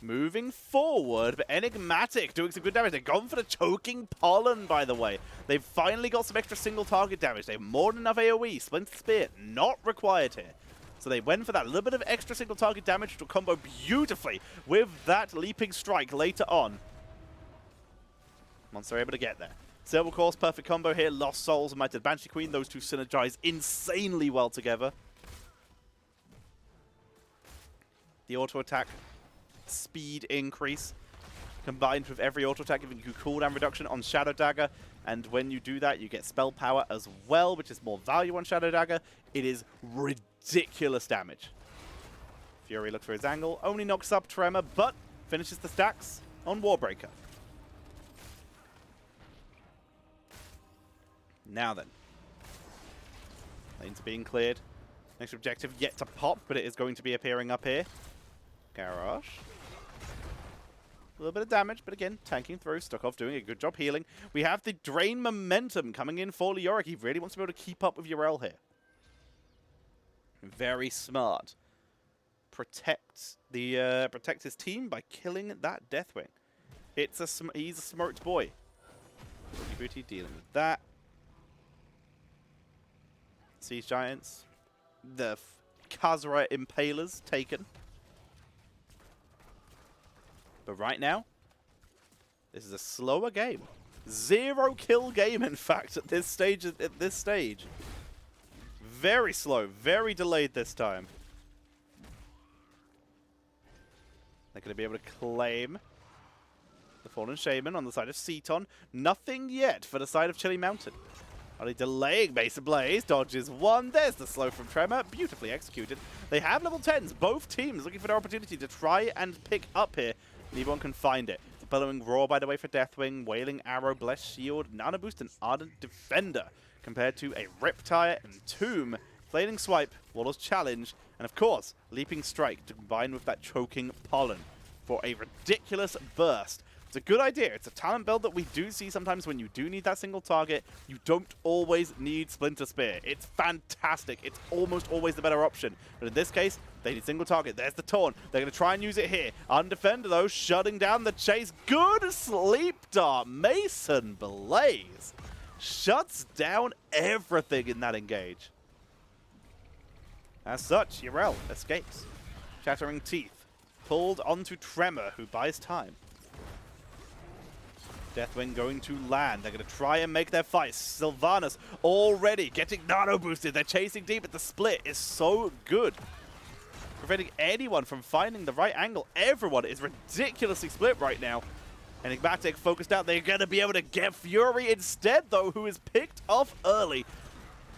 moving forward, but Enigmatic doing some good damage. They've gone for the choking pollen, by the way. They've finally got some extra single target damage. They have more than enough AoE. Splinter Spear not required here. So they went for that little bit of extra single target damage, which will combo beautifully with that Leaping Strike later on. Once they're able to get there. Silver Course, perfect combo here. Lost Souls and Might of the Banshee Queen. Those two synergize insanely well together. The auto attack speed increase combined with every auto attack giving you cooldown reduction on Shadow Dagger, and when you do that you get spell power as well, which is more value on Shadow Dagger. It is ridiculous damage. Fury looks for his angle, only knocks up Tremor, but finishes the stacks on Warbreaker. Now then, lanes being cleared. Next objective yet to pop, but it is going to be appearing up here. Garage. A little bit of damage, but again, tanking through. Stukov doing a good job healing. We have the Drain Momentum coming in for Leoric. He really wants to be able to keep up with Yrel here. Very smart. Protect his team by killing that Deathwing. He's a smart boy. Booty dealing with that. Siege Giants. The Khazra Impalers taken. But right now, this is a slower game. 0 kill game, in fact, at this stage. Very slow, very delayed this time. They're going to be able to claim the Fallen Shaman on the side of CTON. Nothing yet for the side of Chilly Mountain. Are they delaying Base Ablaze? Dodges one. There's the slow from Tremor. Beautifully executed. They have level 10s. Both teams looking for their opportunity to try and pick up here. Neither one can find it. It's a Bellowing Roar, by the way, for Deathwing. Wailing Arrow, Blessed Shield, Nano Boost, and Ardent Defender. Compared to a Riptire, Entomb, Flaming Swipe, Warlord's Challenge, and of course, Leaping Strike to combine with that Choking Pollen for a ridiculous burst. It's a good idea. It's a talent build that we do see sometimes when you do need that single target. You don't always need Splinter Spear. It's fantastic. It's almost always the better option. But in this case, they need single target. There's the Taunt. They're going to try and use it here. Undefender, though, shutting down the chase. Good Sleep Dart. Mason Blaze shuts down everything in that engage. As such, Yrel escapes. Shattering Teeth pulled onto Tremor, who buys time. Deathwing going to land. They're going to try and make their fight. Sylvanas already getting nano boosted. They're chasing deep, but the split is so good, preventing anyone from finding the right angle. Everyone is ridiculously split right now. Enigmatic focused out. They're going to be able to get Fury instead, though, who is picked off early.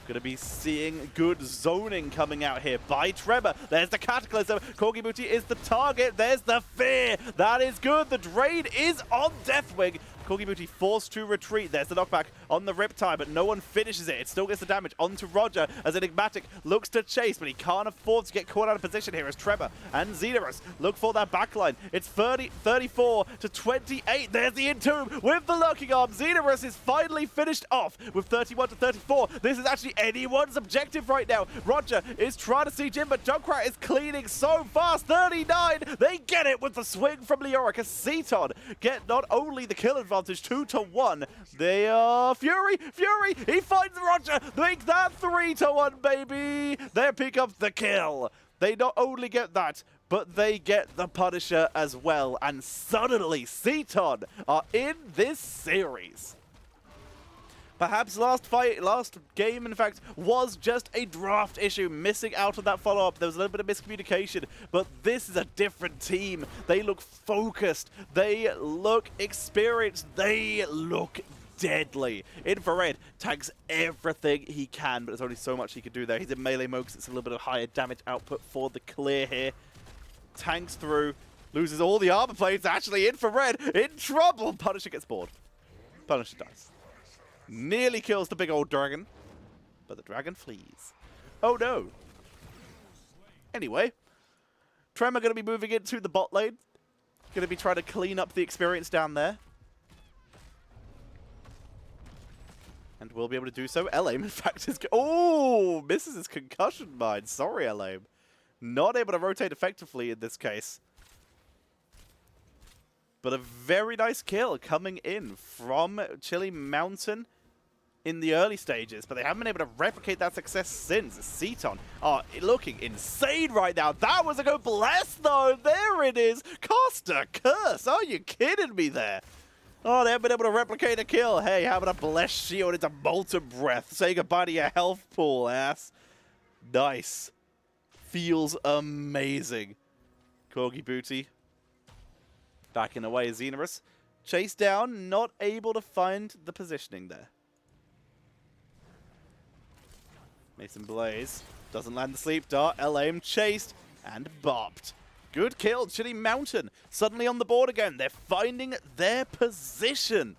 Going to be seeing good zoning coming out here by Tremor. There's the Cataclysm. Corgi Booty is the target. There's the Fear. That is good. The Drain is on Deathwing. Corgi Booty forced to retreat. There's the knockback on the Riptide, but no one finishes it. It still gets the damage onto Roger as Enigmatic looks to chase, but he can't afford to get caught out of position here as Tremor and Xenorus look for that backline. It's 34 to 28. There's the Entomb with the Lurking Arm. Xenorus is finally finished off with 31 to 34. This is actually anyone's objective right now. Roger is trying to siege in, but Junkrat is cleaning so fast. 39. They get it with the swing from Leoric as CTON get not only the kill advantage 2-1. They are Fury. He finds Roger. Make that 3-1, baby. They pick up the kill. They not only get that, but they get the Punisher as well. And suddenly, CTON are in this series. Perhaps last game, in fact, was just a draft issue, missing out on that follow-up. There was a little bit of miscommunication, but this is a different team. They look focused. They look experienced. They look deadly. Infrared tanks everything he can, but there's only so much he can do there. He's in melee mode because it's a little bit of higher damage output for the clear here. Tanks through, loses all the armor plates. Actually, Infrared in trouble. Punisher gets bored. Punisher dies. Nearly kills the big old dragon, but the dragon flees. Oh no. Anyway, Tremor going to be moving into the bot lane. Going to be trying to clean up the experience down there. And we'll be able to do so. Elaim, in fact, is... Oh! Misses his concussion mine. Sorry, Elaim. Not able to rotate effectively in this case. But a very nice kill coming in from Chili Mountain in the early stages. But they haven't been able to replicate that success since. CTON are looking insane right now. That was a good bless, though. There it is. Costa Curse. Are you kidding me there? Oh, they haven't been able to replicate a kill. Hey, how about a bless shield into Molten Breath? Say goodbye to your health pool, ass. Nice. Feels amazing. Corgi Booty. Backing away Xenorus. Chase down, not able to find the positioning there. Mason Blaze doesn't land the sleep dart. Elaim chased and bopped. Good kill, Chili Mountain. Suddenly on the board again. They're finding their position.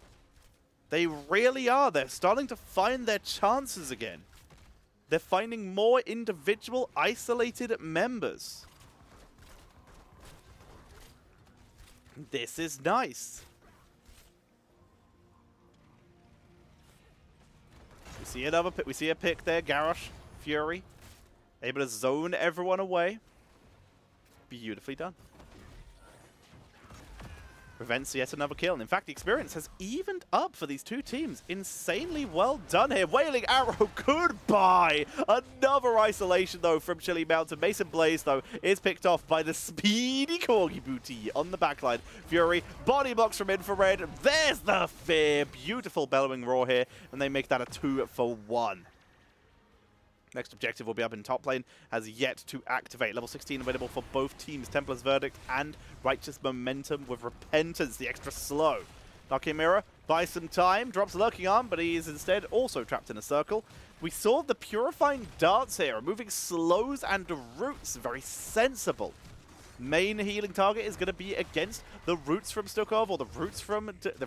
They really are. They're starting to find their chances again. They're finding more individual, isolated members. This is nice. We see another pick. We see a pick there. Garrosh, Fury, able to zone everyone away. Beautifully done. Prevents yet another kill. And in fact, the experience has evened up for these two teams. Insanely well done here. Wailing Arrow, goodbye! Another isolation, though, from Chili Mountain. Mason Blaze, though, is picked off by the speedy Corgi Booty on the backline. Fury, body blocks from Infrared. There's the fear. Beautiful bellowing roar here. And they make that a 2-for-1. Next objective will be up in top lane, has yet to activate. Level 16 available for both teams, Templar's Verdict and Righteous Momentum with Repentance, the extra slow. Dark Mirror buys some time, drops a Lurking Arm, but he is instead also trapped in a circle. We saw the Purifying Darts here, removing slows and roots, very sensible. Main healing target is going to be against the roots from Stukov, or the roots from the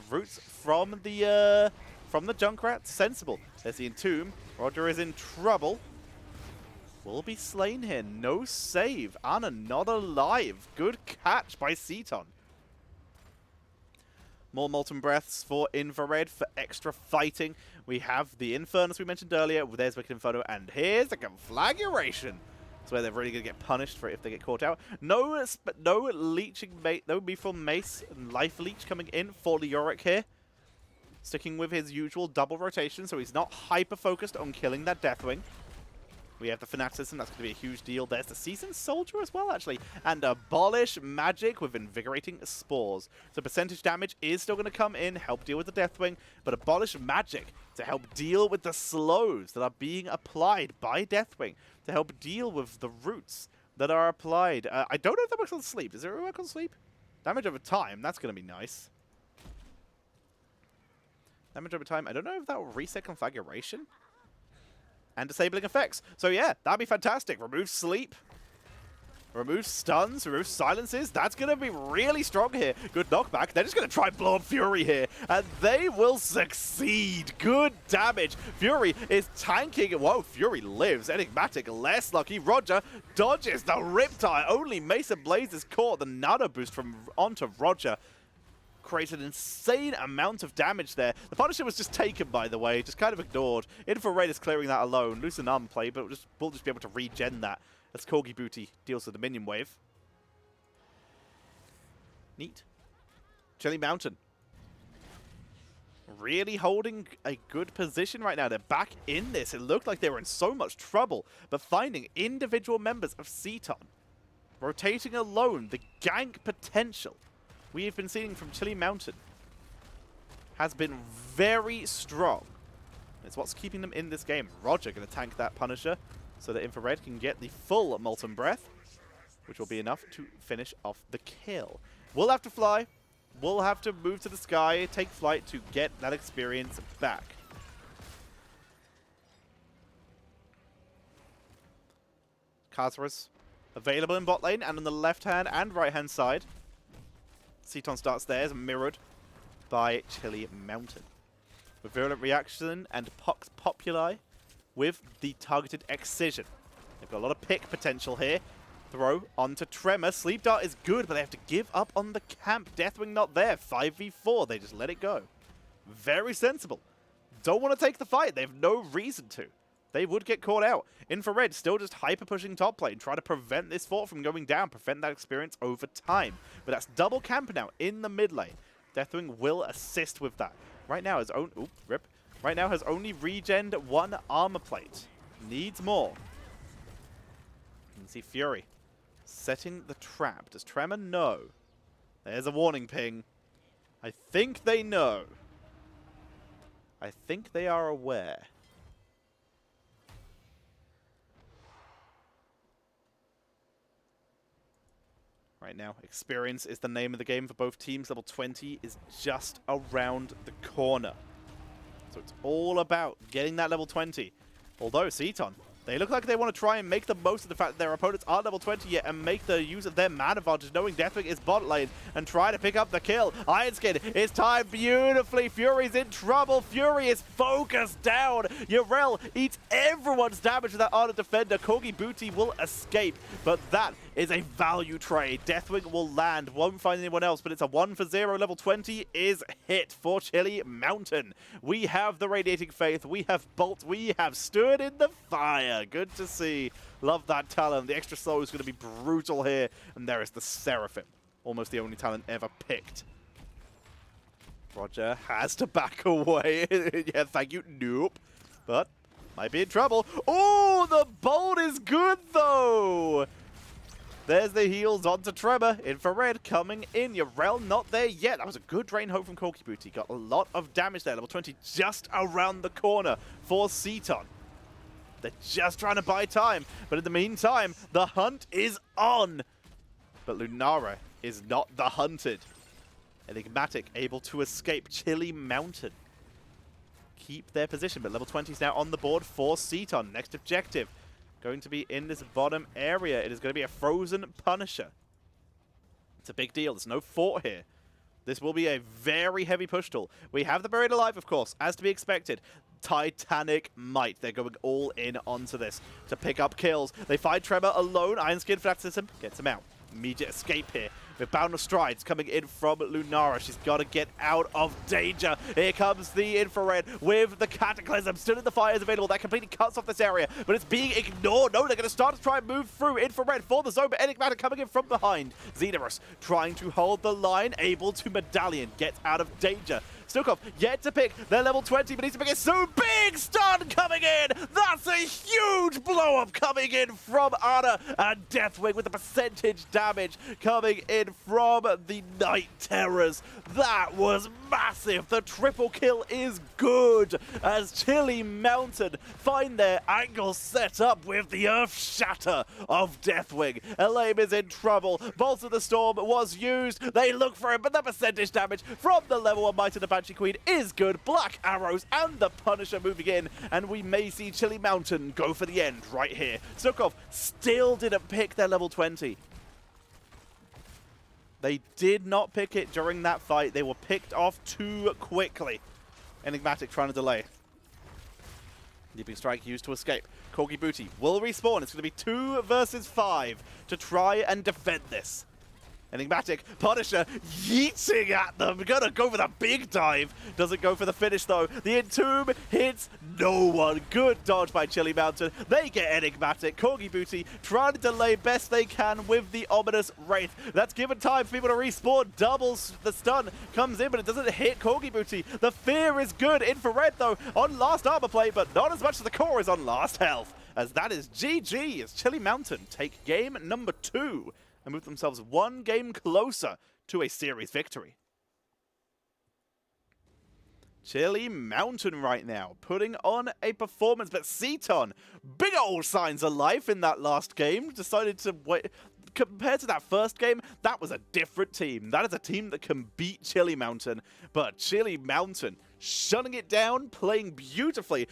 Junkrat. Sensible. There's the Entomb. Roger is in trouble. Will be slain here. No save. Anna not alive. Good catch by CTON. More Molten Breaths for Infrared for extra fighting. We have the Infernus we mentioned earlier. There's Wicked Inferno. And here's the Conflagration. That's where they're really going to get punished for it if they get caught out. No leeching, no Mithril Mace and Life Leech coming in for Leoric here. Sticking with his usual double rotation, so he's not hyper-focused on killing that Deathwing. We have the Fanaticism, that's going to be a huge deal. There's the Seasoned Soldier as well, actually. And Abolish Magic with Invigorating Spores. So percentage damage is still going to come in, help deal with the Deathwing, but Abolish Magic to help deal with the slows that are being applied by Deathwing, to help deal with the roots that are applied. I don't know if that works on sleep. Does it work on sleep? Damage over time, that's going to be nice. Damage over time. I don't know if that will reset Conflagration. And disabling effects. So yeah, that'd be fantastic. Remove sleep. Remove stuns. Remove silences. That's going to be really strong here. Good knockback. They're just going to try and blow up Fury here. And they will succeed. Good damage. Fury is tanking. Whoa, Fury lives. Enigmatic less lucky. Roger dodges the Riptide. Only Mason Blaze is caught. The nano boost from onto Roger creates an insane amount of damage there. The Punisher was just taken, by the way, just kind of ignored. Infrared is clearing that alone. Loosen arm play, but we'll just be able to regen that as Corgi Booty deals with the minion wave. Neat. Chili Mountain. Really holding a good position right now. They're back in this. It looked like they were in so much trouble, but finding individual members of CTON, rotating alone, the gank potential we have been seeing from Chili Mountain has been very strong. It's what's keeping them in this game. Roger going to tank that Punisher so that Infrared can get the full Molten Breath, which will be enough to finish off the kill. We'll have to fly. We'll have to move to the sky, take flight to get that experience back. Khazras available in bot lane and on the left-hand and right-hand side. CTON starts theirs, mirrored by Chili Mountain. With Virulent Reaction and Pox Populi with the targeted Excision. They've got a lot of pick potential here. Throw onto Tremor. Sleep Dart is good, but they have to give up on the camp. Deathwing not there. 5v4. They just let it go. Very sensible. Don't want to take the fight. They have no reason to. They would get caught out. Infrared still just hyper-pushing top lane, trying to prevent this fort from going down, prevent that experience over time. But that's double camp now in the mid lane. Deathwing will assist with that. Right now has only... Oop, rip. Right now has only regened 1 armor plate. Needs more. You can see Fury setting the trap. Does Tremor know? There's a warning ping. I think they know. I think they are aware. Right now, experience is the name of the game for both teams. Level 20 is just around the corner. So it's all about getting that level 20. Although CTON, they look like they want to try and make the most of the fact that their opponents aren't level 20 yet and make the use of their man advantage, knowing Deathwing is bot lane, and try to pick up the kill. Ironskin is timed beautifully. Fury's in trouble. Fury is focused down. Yrel eats everyone's damage with that Arna Defender. Corgi Booty will escape, but that is a value trade. Deathwing will land, won't find anyone else, but it's a 1-for-0. Level 20 is hit for Chili Mountain. We have the Radiating Faith, we have Bolt, we have stood in the fire. Good to see. Love that talent. The extra slow is going to be brutal here. And there is the Seraphim. Almost the only talent ever picked. Roger has to back away. Yeah, thank you. Nope. But might be in trouble. Oh, the Bolt is good, though. There's the heals onto Tremor. Infrared coming in. Yrel not there yet. That was a good drain home from Corgi Booty. Got a lot of damage there. Level 20 just around the corner for CTON. They're just trying to buy time. But in the meantime, the hunt is on. But Lunara is not the hunted. Enigmatic able to escape Chili Mountain. Keep their position, but level 20 is now on the board for CTON. Next objective going to be in this bottom area. It is going to be a Frozen Punisher. It's a big deal. There's no fort here. This will be a very heavy push tool. We have the Buried Alive, of course, as to be expected. Titanic might. They're going all in onto this to pick up kills. They find Tremor alone. Ironskin for that system gets him out. Immediate escape here. With Boundless Strides coming in from Lunara. She's got to get out of danger. Here comes the Infrared with the Cataclysm. Still in the fire is available. That completely cuts off this area, but it's being ignored. No, they're going to start to try and move through. Infrared for the zone, but Enigmatic coming in from behind. Xenorus trying to hold the line, able to Medallion. Gets out of danger. Stukov yet to pick their level 20, but needs to pick it soon. Big stun coming in! That's a huge blow-up coming in from Ana, and Deathwing with the percentage damage coming in from the Night Terrors. That was massive. The triple kill is good as Chili Mountain find their angle set up with the Earth Shatter of Deathwing. Elaine is in trouble. Bolt of the Storm was used. They look for him, but the percentage damage from the level 1 Might of the Banshee Queen is good. Black Arrows and the Punisher moving in, and we may see Chili Mountain go for the end right here. Stukov still didn't pick their level 20. They did not pick it during that fight. They were picked off too quickly. Enigmatic trying to delay. Leaping Strike used to escape. Corgi Booty will respawn. It's going to be 2 versus 5 to try and defend this. Enigmatic, Punisher yeeting at them. Gonna go for the big dive. Doesn't go for the finish though. The Entomb hits no one. Good dodge by Chili Mountain. They get Enigmatic. Corgi Booty trying to delay best they can with the ominous Wraith. That's given time for people to respawn. Doubles the stun. Comes in, but it doesn't hit Corgi Booty. The fear is good. Infrared though on last armor plate, but not as much as the core is on last health. As that is GG as Chili Mountain take game number 2. And move themselves 1 game closer to a series victory. Chili Mountain right now, putting on a performance, but CTON, big old signs of life in that last game, decided to wait. Compared to that first game, that was a different team. That is a team that can beat Chili Mountain, but Chili Mountain shutting it down, playing beautifully,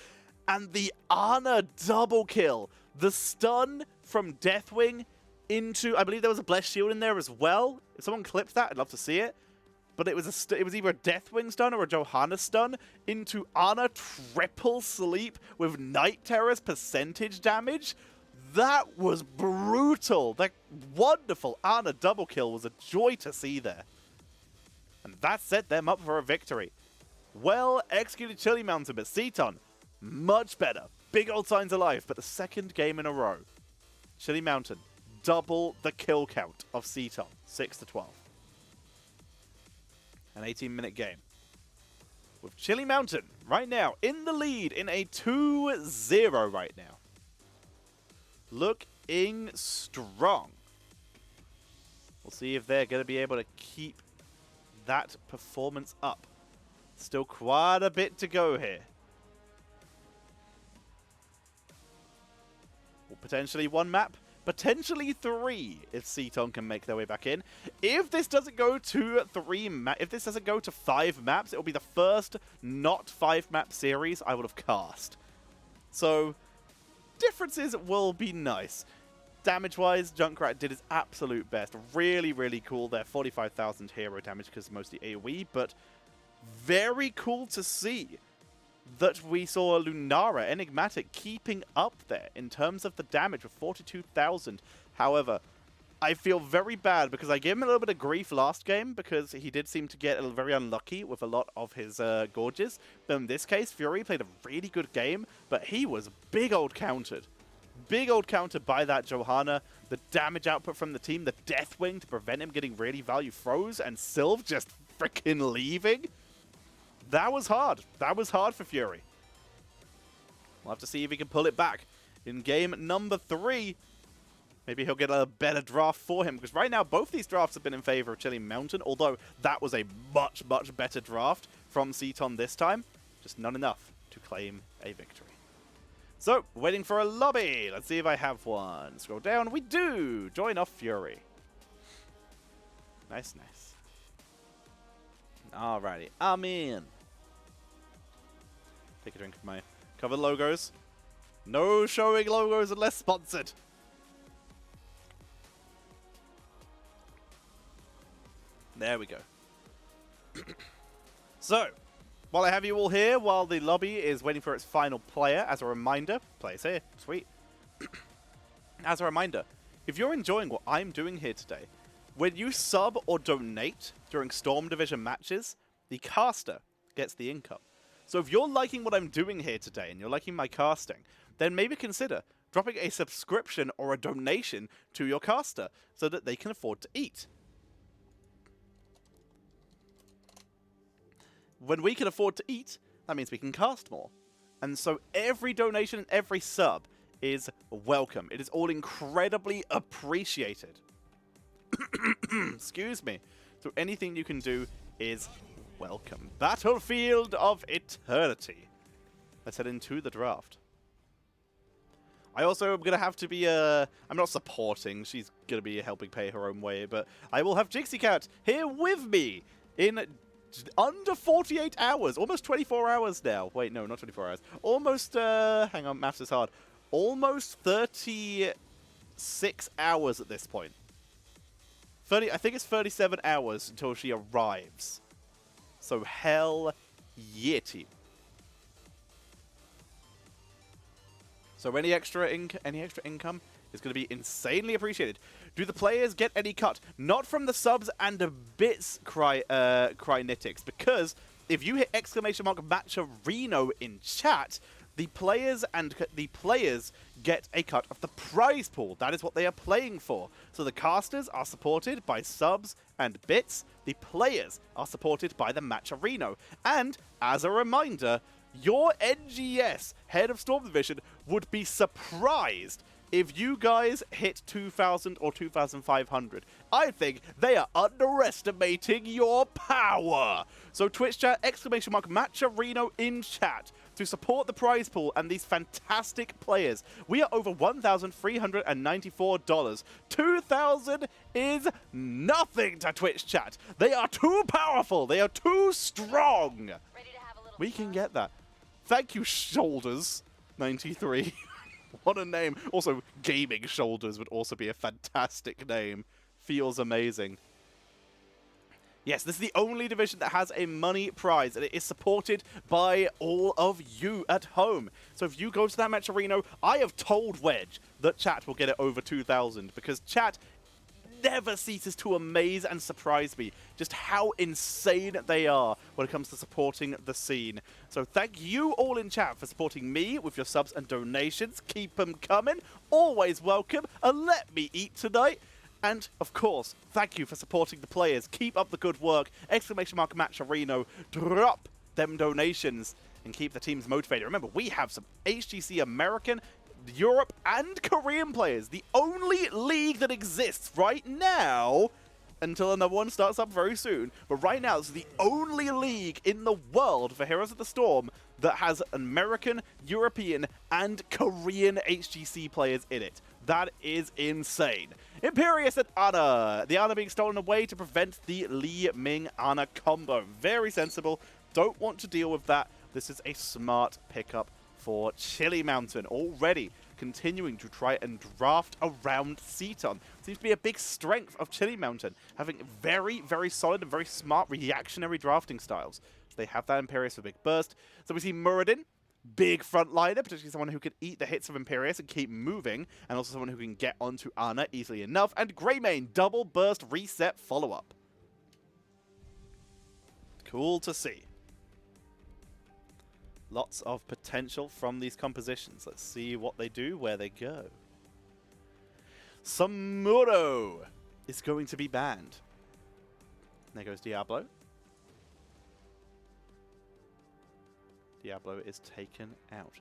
and the Ana double kill, the stun from Deathwing into, I believe there was a Blessed Shield in there as well. If someone clips that, I'd love to see it. But it was either a Deathwing stun or a Johanna stun into Ana triple sleep with Night Terror's percentage damage. That was brutal. That wonderful Ana double kill was a joy to see there. And that set them up for a victory. Well executed Chili Mountain, but CTON, much better. Big old signs of life, but the second game in a row. Chili Mountain, double the kill count of CTON, 6-12. An 18-minute game. With Chili Mountain right now in the lead in a 2-0 right now. Looking strong. We'll see if they're going to be able to keep that performance up. Still quite a bit to go here. Well, potentially one map, potentially three if CTON can make their way back in. If this doesn't go to if this doesn't go to 5 maps, it will be the first not 5-map series I would have cast. So differences will be nice. Damage-wise, Junkrat did his absolute best. Really, really cool there. 45,000 hero damage because mostly AoE, but very cool to see that we saw Lunara, Enigmatic, keeping up there in terms of the damage with 42,000. However, I feel very bad because I gave him a little bit of grief last game because he did seem to get very unlucky with a lot of his gorges. But in this case, Fury played a really good game, but he was big old countered. Big old countered by that Johanna. The damage output from the team, the Deathwing to prevent him getting really value froze, and Sylve just freaking leaving. That was hard. That was hard for Fury. We'll have to see if he can pull it back in game number 3. Maybe he'll get a better draft for him, because right now both these drafts have been in favor of Chili Mountain, although that was a much, much better draft from CTON this time. Just not enough to claim a victory. So, waiting for a lobby. Let's see if I have one. Scroll down. We do. Join off Fury. Nice, nice. Alrighty. I'm in. Take a drink of my covered logos. No showing logos unless sponsored. There we go. So, while I have you all here, while the lobby is waiting for its final player, as a reminder, players here, sweet. As a reminder, if you're enjoying what I'm doing here today, when you sub or donate during Storm Division matches, the caster gets the income. So if you're liking what I'm doing here today and you're liking my casting, then maybe consider dropping a subscription or a donation to your caster so that they can afford to eat. When we can afford to eat, that means we can cast more. And so every donation and every sub is welcome. It is all incredibly appreciated. Excuse me. So anything you can do is welcome. Battlefield of Eternity. Let's head into the draft. I also am going to have to be, I'm not supporting, she's going to be helping pay her own way, but I will have Jixie Cat here with me in under 48 hours, almost 24 hours now. Wait, no, not 24 hours. Almost, hang on, maths is hard. Almost 36 hours at this point. I think it's 37 hours until she arrives. So hell yeah, team. So any extra income is going to be insanely appreciated. Do the players get any cut? Not from the subs and the bits, Crynetics, because if you hit !Matcherino in chat, the players get a cut of the prize pool. That is what they are playing for. So the casters are supported by subs and bits. The players are supported by the Matcherino. And as a reminder, your NGS, head of Storm Division, would be surprised if you guys hit 2,000 or 2,500. I think they are underestimating your power. So Twitch chat, !Matcherino in chat to support the prize pool and these fantastic players. We are over $1,394. 2,000 is nothing to Twitch chat. They are too powerful. They are too strong. We can get that. Thank you, Shoulders 93. What a name. Also, Gaming Shoulders would also be a fantastic name. Feels amazing. Yes, this is the only division that has a money prize, and it is supported by all of you at home. So if you go to that match arena, I have told Wedge that chat will get it over 2,000, because chat never ceases to amaze and surprise me just how insane they are when it comes to supporting the scene. So thank you all in chat for supporting me with your subs and donations. Keep them coming. Always welcome. And let me eat tonight. And, of course, thank you for supporting the players. Keep up the good work. ! Match Arena. Drop them donations and keep the teams motivated. Remember, we have some HGC American, Europe, and Korean players. The only league that exists right now, until another one starts up very soon, but right now it's the only league in the world for Heroes of the Storm that has American, European, and Korean HGC players in it. That is insane. Imperius and Ana. The Ana being stolen away to prevent the Li Ming Ana combo. Very sensible. Don't want to deal with that. This is a smart pickup for Chili Mountain. Already continuing to try and draft around CTON. Seems to be a big strength of Chili Mountain, having very, very solid and very smart reactionary drafting styles. So they have that Imperius for big burst. So we see Muradin, big frontliner, particularly someone who can eat the hits of Imperius and keep moving, and also someone who can get onto Ana easily enough. And Greymane, double burst reset follow-up. Cool to see. Lots of potential from these compositions. Let's see what they do, where they go. Samuro is going to be banned. There goes Diablo. Diablo is taken out.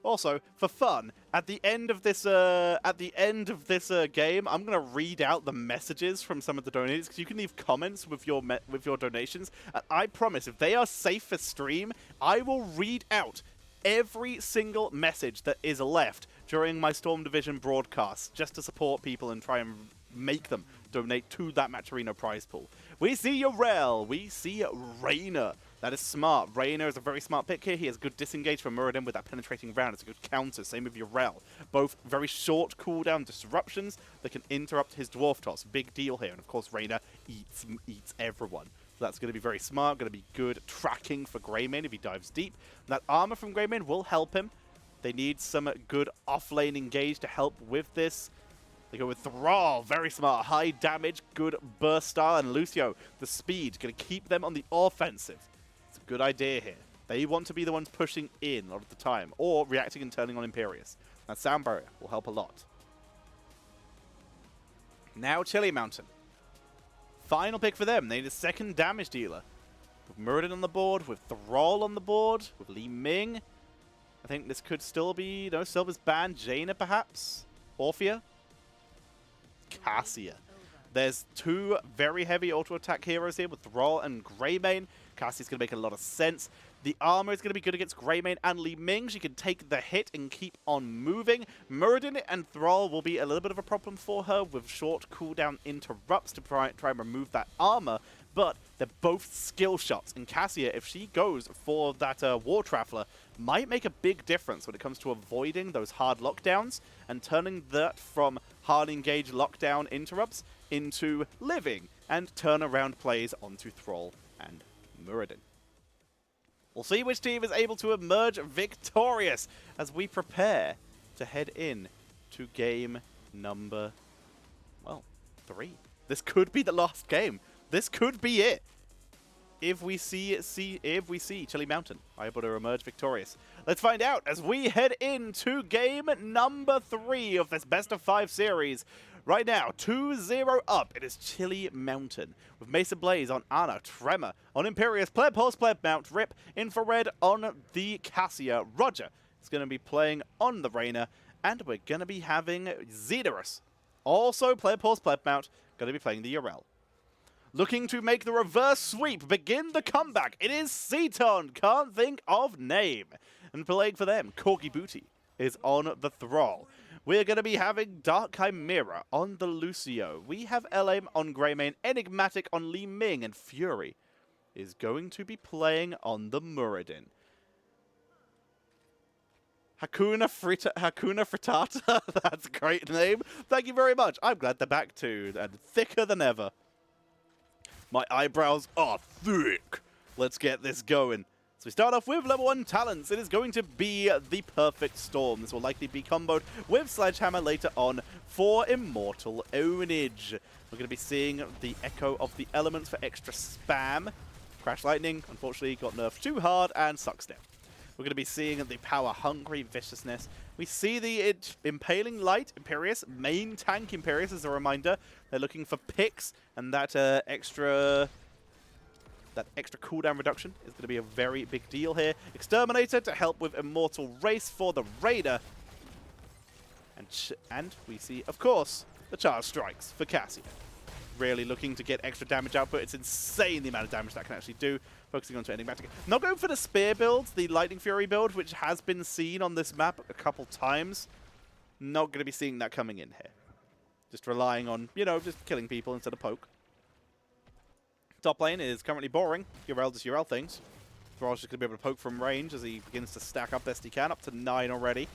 Also, for fun, at the end of this game, I'm gonna read out the messages from some of the donators, because you can leave comments with your donations. And I promise, if they are safe for stream, I will read out every single message that is left during my Storm Division broadcasts, just to support people and try and make them donate to that Match Arena prize pool. We see Yorel. We see Reyna. That is smart. Reyna is a very smart pick here. He has good disengage from Muradin with that penetrating round. It's a good counter. Same with Yorel. Both very short cooldown disruptions that can interrupt his Dwarf Toss. Big deal here. And of course, Reyna eats everyone. So that's going to be very smart. Going to be good tracking for Greymane if he dives deep. And that armor from Greymane will help him. They need some good off-lane engage to help with this. They go with Thrall, very smart, high damage, good burst style, and Lucio, the speed, going to keep them on the offensive. It's a good idea here. They want to be the ones pushing in a lot of the time, or reacting and turning on Imperius. That sound barrier will help a lot. Now Chili Mountain. Final pick for them. They need a second damage dealer. With Muradin on the board, with Thrall on the board, with Li Ming. I think this could still be, no, Silver's banned. Jaina, perhaps? Orphea? Cassia. There's two very heavy auto-attack heroes here with Thrall and Greymane. Cassia's going to make a lot of sense. The armor is going to be good against Greymane and Li Ming. She can take the hit and keep on moving. Muradin and Thrall will be a little bit of a problem for her with short cooldown interrupts to try and remove that armor. But they're both skill shots. And Cassia, if she goes for that War Traveler, might make a big difference when it comes to avoiding those hard lockdowns and turning that from hard engage lockdown interrupts into living and turnaround plays onto Thrall and Muradin. We'll see which team is able to emerge victorious as we prepare to head in to game number, well, 3. This could be the last game. This could be it. If we see Chili Mountain able to emerge victorious. Let's find out as we head into game number 3 of this best of 5 series. Right now, 2-0 up. It is Chili Mountain with Mason Blaze on Ana, Tremor on Imperius, Pleb Horse, Pleb Mount, Rip, Infrared on the Cassia. Roger is going to be playing on the Reyna, and we're going to be having Zedorus, also Pleb Horse, Pleb Mount, going to be playing the Yorel. Looking to make the reverse sweep, begin the comeback. It is CTON, can't think of name. And playing for them, Corgi Booty is on the Thrall. We're going to be having Dark Chimera on the Lucio. We have LM on Greymane, Enigmatic on Li Ming, and Fury is going to be playing on the Muradin. Hakuna Frittata, that's a great name. Thank you very much. I'm glad they're back too, and thicker than ever. My eyebrows are thick. Let's get this going. So we start off with level 1 talents. It is going to be the Perfect Storm. This will likely be comboed with Sledgehammer later on for Immortal Ownage. We're going to be seeing the Echo of the Elements for extra spam. Crash Lightning, unfortunately, got nerfed too hard and sucks down. We're going to be seeing the Power Hungry Viciousness. We see the Impaling Light Imperius, main tank Imperius as a reminder. They're looking for picks, and that extra cooldown reduction is going to be a very big deal here. Exterminator to help with Immortal Race for the Raider. And we see, of course, the Charge Strikes for Cassia. Really looking to get extra damage output. It's insane the amount of damage that can actually do. Focusing on Enigmatic. Not going for the Spear build, the Lightning Fury build, which has been seen on this map a couple times. Not going to be seeing that coming in here. Just relying on, you know, just killing people instead of poke. Top lane is currently boring. Urel does Urel things. Thrall's just going to be able to poke from range as he begins to stack up best he can, up to 9 already.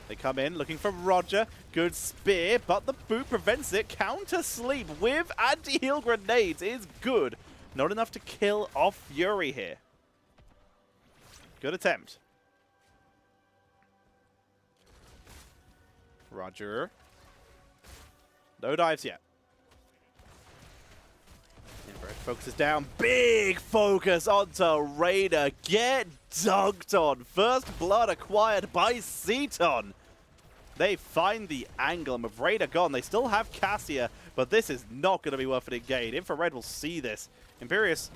They come in looking for Roger. Good spear, but the boot prevents it. Counter sleep with anti-heal grenades is good. Not enough to kill off Fury here. Good attempt. Roger. No dives yet. Focuses down. Big focus onto Raider. Get dunked on. First blood acquired by CTON. They find the angle, and with Raider gone, they still have Cassia, but this is not going to be worth it again. Infrared will see this. Imperius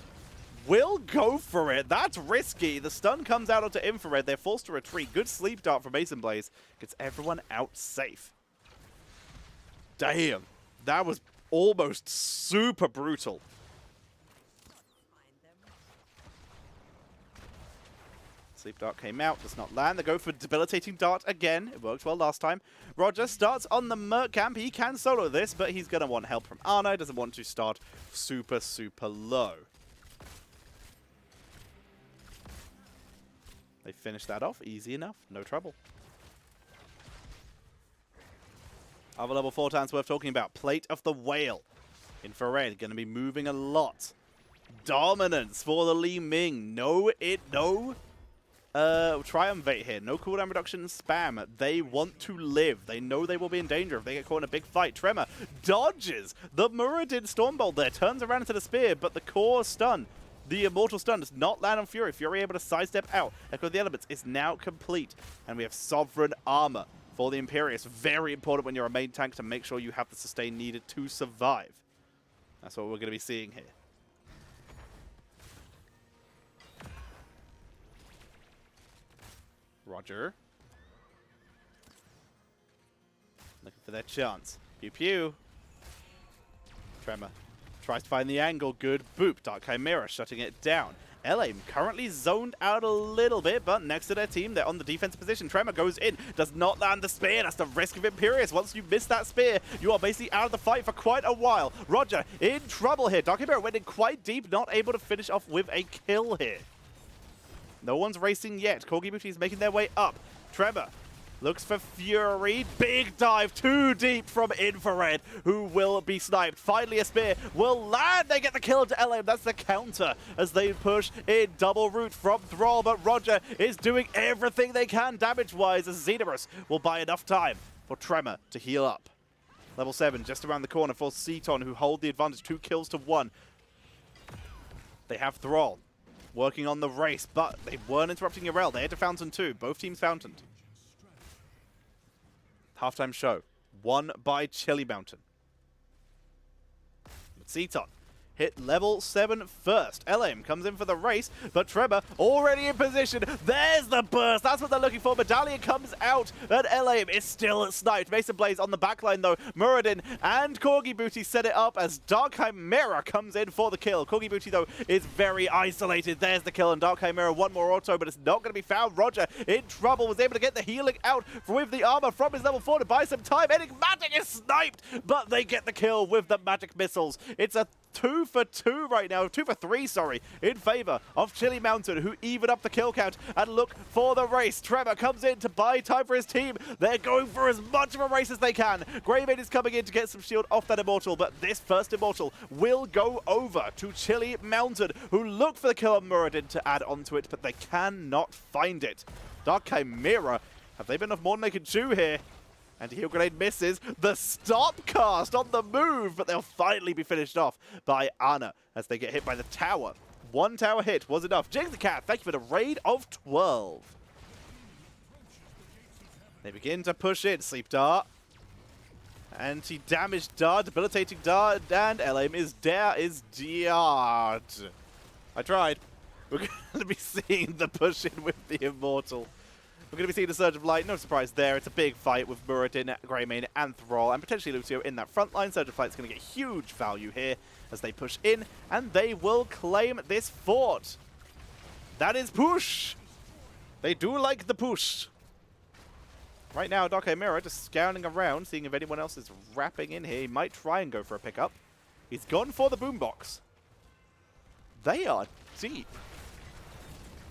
will go for it. That's risky. The stun comes out onto Infrared. They're forced to retreat. Good sleep dart from Mason Blaze. Gets everyone out safe. Damn. That was almost super brutal. Sleep Dart came out, does not land. They go for Debilitating Dart again. It worked well last time. Roger starts on the Merc camp. He can solo this, but he's going to want help from Ana. He doesn't want to start super, super low. They finish that off. Easy enough. No trouble. Other level 4 talents worth talking about. Plate of the Whale. Infrared going to be moving a lot. Dominance for the Li Ming. No. Triumvirate here. No cooldown reduction spam. They want to live. They know they will be in danger if they get caught in a big fight. Tremor dodges the Muradin Stormbolt there. Turns around into the spear, but the core stun, the Immortal Stun, does not land on Fury. Fury able to sidestep out. Echo of the Elements is now complete. And we have Sovereign Armor for the Imperius. Very important when you're a main tank to make sure you have the sustain needed to survive. That's what we're going to be seeing here. Roger. Looking for their chance. Pew pew. Tremor tries to find the angle. Good boop. Dark Chimera shutting it down. LA currently zoned out a little bit, but next to their team, they're on the defensive position. Tremor goes in, does not land the spear. That's the risk of Imperius. Once you miss that spear, you are basically out of the fight for quite a while. Roger in trouble here. Dark Chimera went in quite deep, not able to finish off with a kill here. No one's racing yet. Corgi Booty is making their way up. Tremor looks for Fury. Big dive too deep from Infrared, who will be sniped. Finally, a spear will land. They get the kill into LM. That's the counter as they push in double root from Thrall. But Roger is doing everything they can damage-wise as Xenorus will buy enough time for Tremor to heal up. Level 7 just around the corner for CTON, who hold the advantage. 2 kills to 1. They have Thrall working on the race, but they weren't interrupting Urel. They had to Fountain too. Both teams fountained. Halftime show. Won by Chili Mountain. But CTON hit level 7 first. LM comes in for the race, but Tremor already in position. There's the burst. That's what they're looking for. Medallion comes out, and LM is still sniped. Mason Blaze on the backline, though. Muradin and Corgi Booty set it up as Dark Chimera comes in for the kill. Corgi Booty, though, is very isolated. There's the kill, and Dark Chimera one more auto, but it's not going to be found. Roger in trouble, was able to get the healing out with the armor from his level 4 to buy some time. Enigmatic is sniped, but they get the kill with the magic missiles. It's a 2 2 for 2 right now. 2 for 3, sorry, in favor of Chili Mountain, who even up the kill count and look for the race. Trevor comes in to buy time for his team. They're going for as much of a race as they can. Greymane is coming in to get some shield off that Immortal, but this first Immortal will go over to Chili Mountain, who look for the kill on Muradin to add onto it, but they cannot find it. Dark Chimera, have they been off more than they can chew here? And Heal Grenade misses. The stop cast on the move, but they'll finally be finished off by Ana as they get hit by the tower. One tower hit was enough. Jinx the Cat, thank you for the raid of 12. They begin to push in. Sleep Dart. Anti-damage dart, debilitating dart, and LM is dead. I tried. We're going to be seeing the push in with the Immortal. We're going to be seeing a Surge of Light. No surprise there. It's a big fight with Muradin, Greymane, and Thrall, and potentially Lucio in that front line. Surge of Light is going to get huge value here as they push in, and they will claim this fort. That is push. They do like the push. Right now, Dark Chimera just scouting around, seeing if anyone else is wrapping in here. He might try and go for a pickup. He's gone for the boombox. They are deep.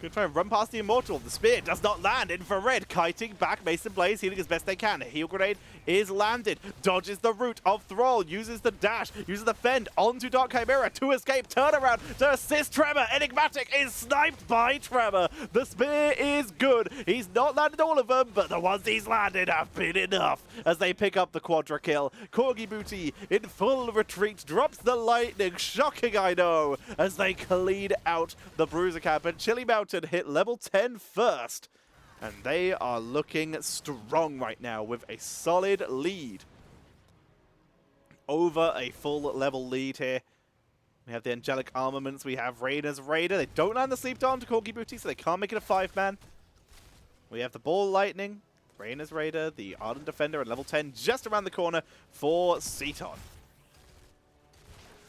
Gonna try and run past the Immortal. The spear does not land. Infrared kiting back. Mason Blaze healing as best they can. Heal Grenade is landed. Dodges the root of Thrall. Uses the dash. Uses the fend onto Dark Chimera to escape. Turnaround to assist Trevor. Enigmatic is sniped by Trevor. The spear is good. He's not landed all of them, but the ones he's landed have been enough as they pick up the quadra kill. Corgi Booty in full retreat drops the lightning. Shocking, I know, as they clean out the Bruiser Camp. And Chili Mountain hit level 10 first, and they are looking strong right now with a solid lead. Over a full level lead here. We have the Angelic Armaments, we have Rainer's Raider. They don't land the Sleep Dart to Corgi Booty, so they can't make it a 5-man. We have the Ball Lightning, Rainer's Raider, the Ardent Defender at level 10 just around the corner for CTON.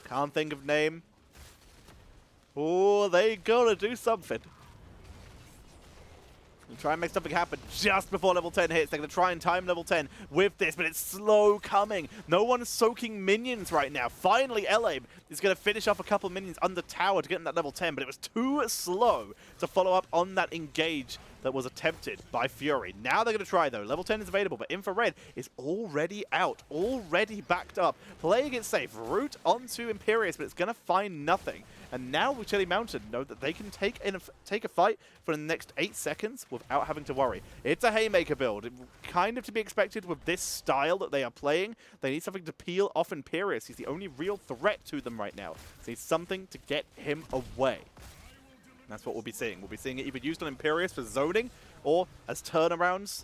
Can't think of name. Oh, they gotta do something. And try and make something happen just before level 10 hits. They're going to try and time level 10 with this, but it's slow coming. No one's soaking minions right now. Finally, Elaim is going to finish off a couple minions under tower to get in that level 10, but it was too slow to follow up on that engage that was attempted by Fury. Now they're going to try, though. Level 10 is available, but Infrared is already out, already backed up. Playing it safe. Root onto Imperius, but it's going to find nothing. And now with Chili Mountain know that they can take a fight for the next 8 seconds without having to worry. It's a Haymaker build. Kind of to be expected with this style that they are playing. They need something to peel off Imperius. He's the only real threat to them right now. So need something to get him away. That's what we'll be seeing. We'll be seeing it either used on Imperius for zoning or as turnarounds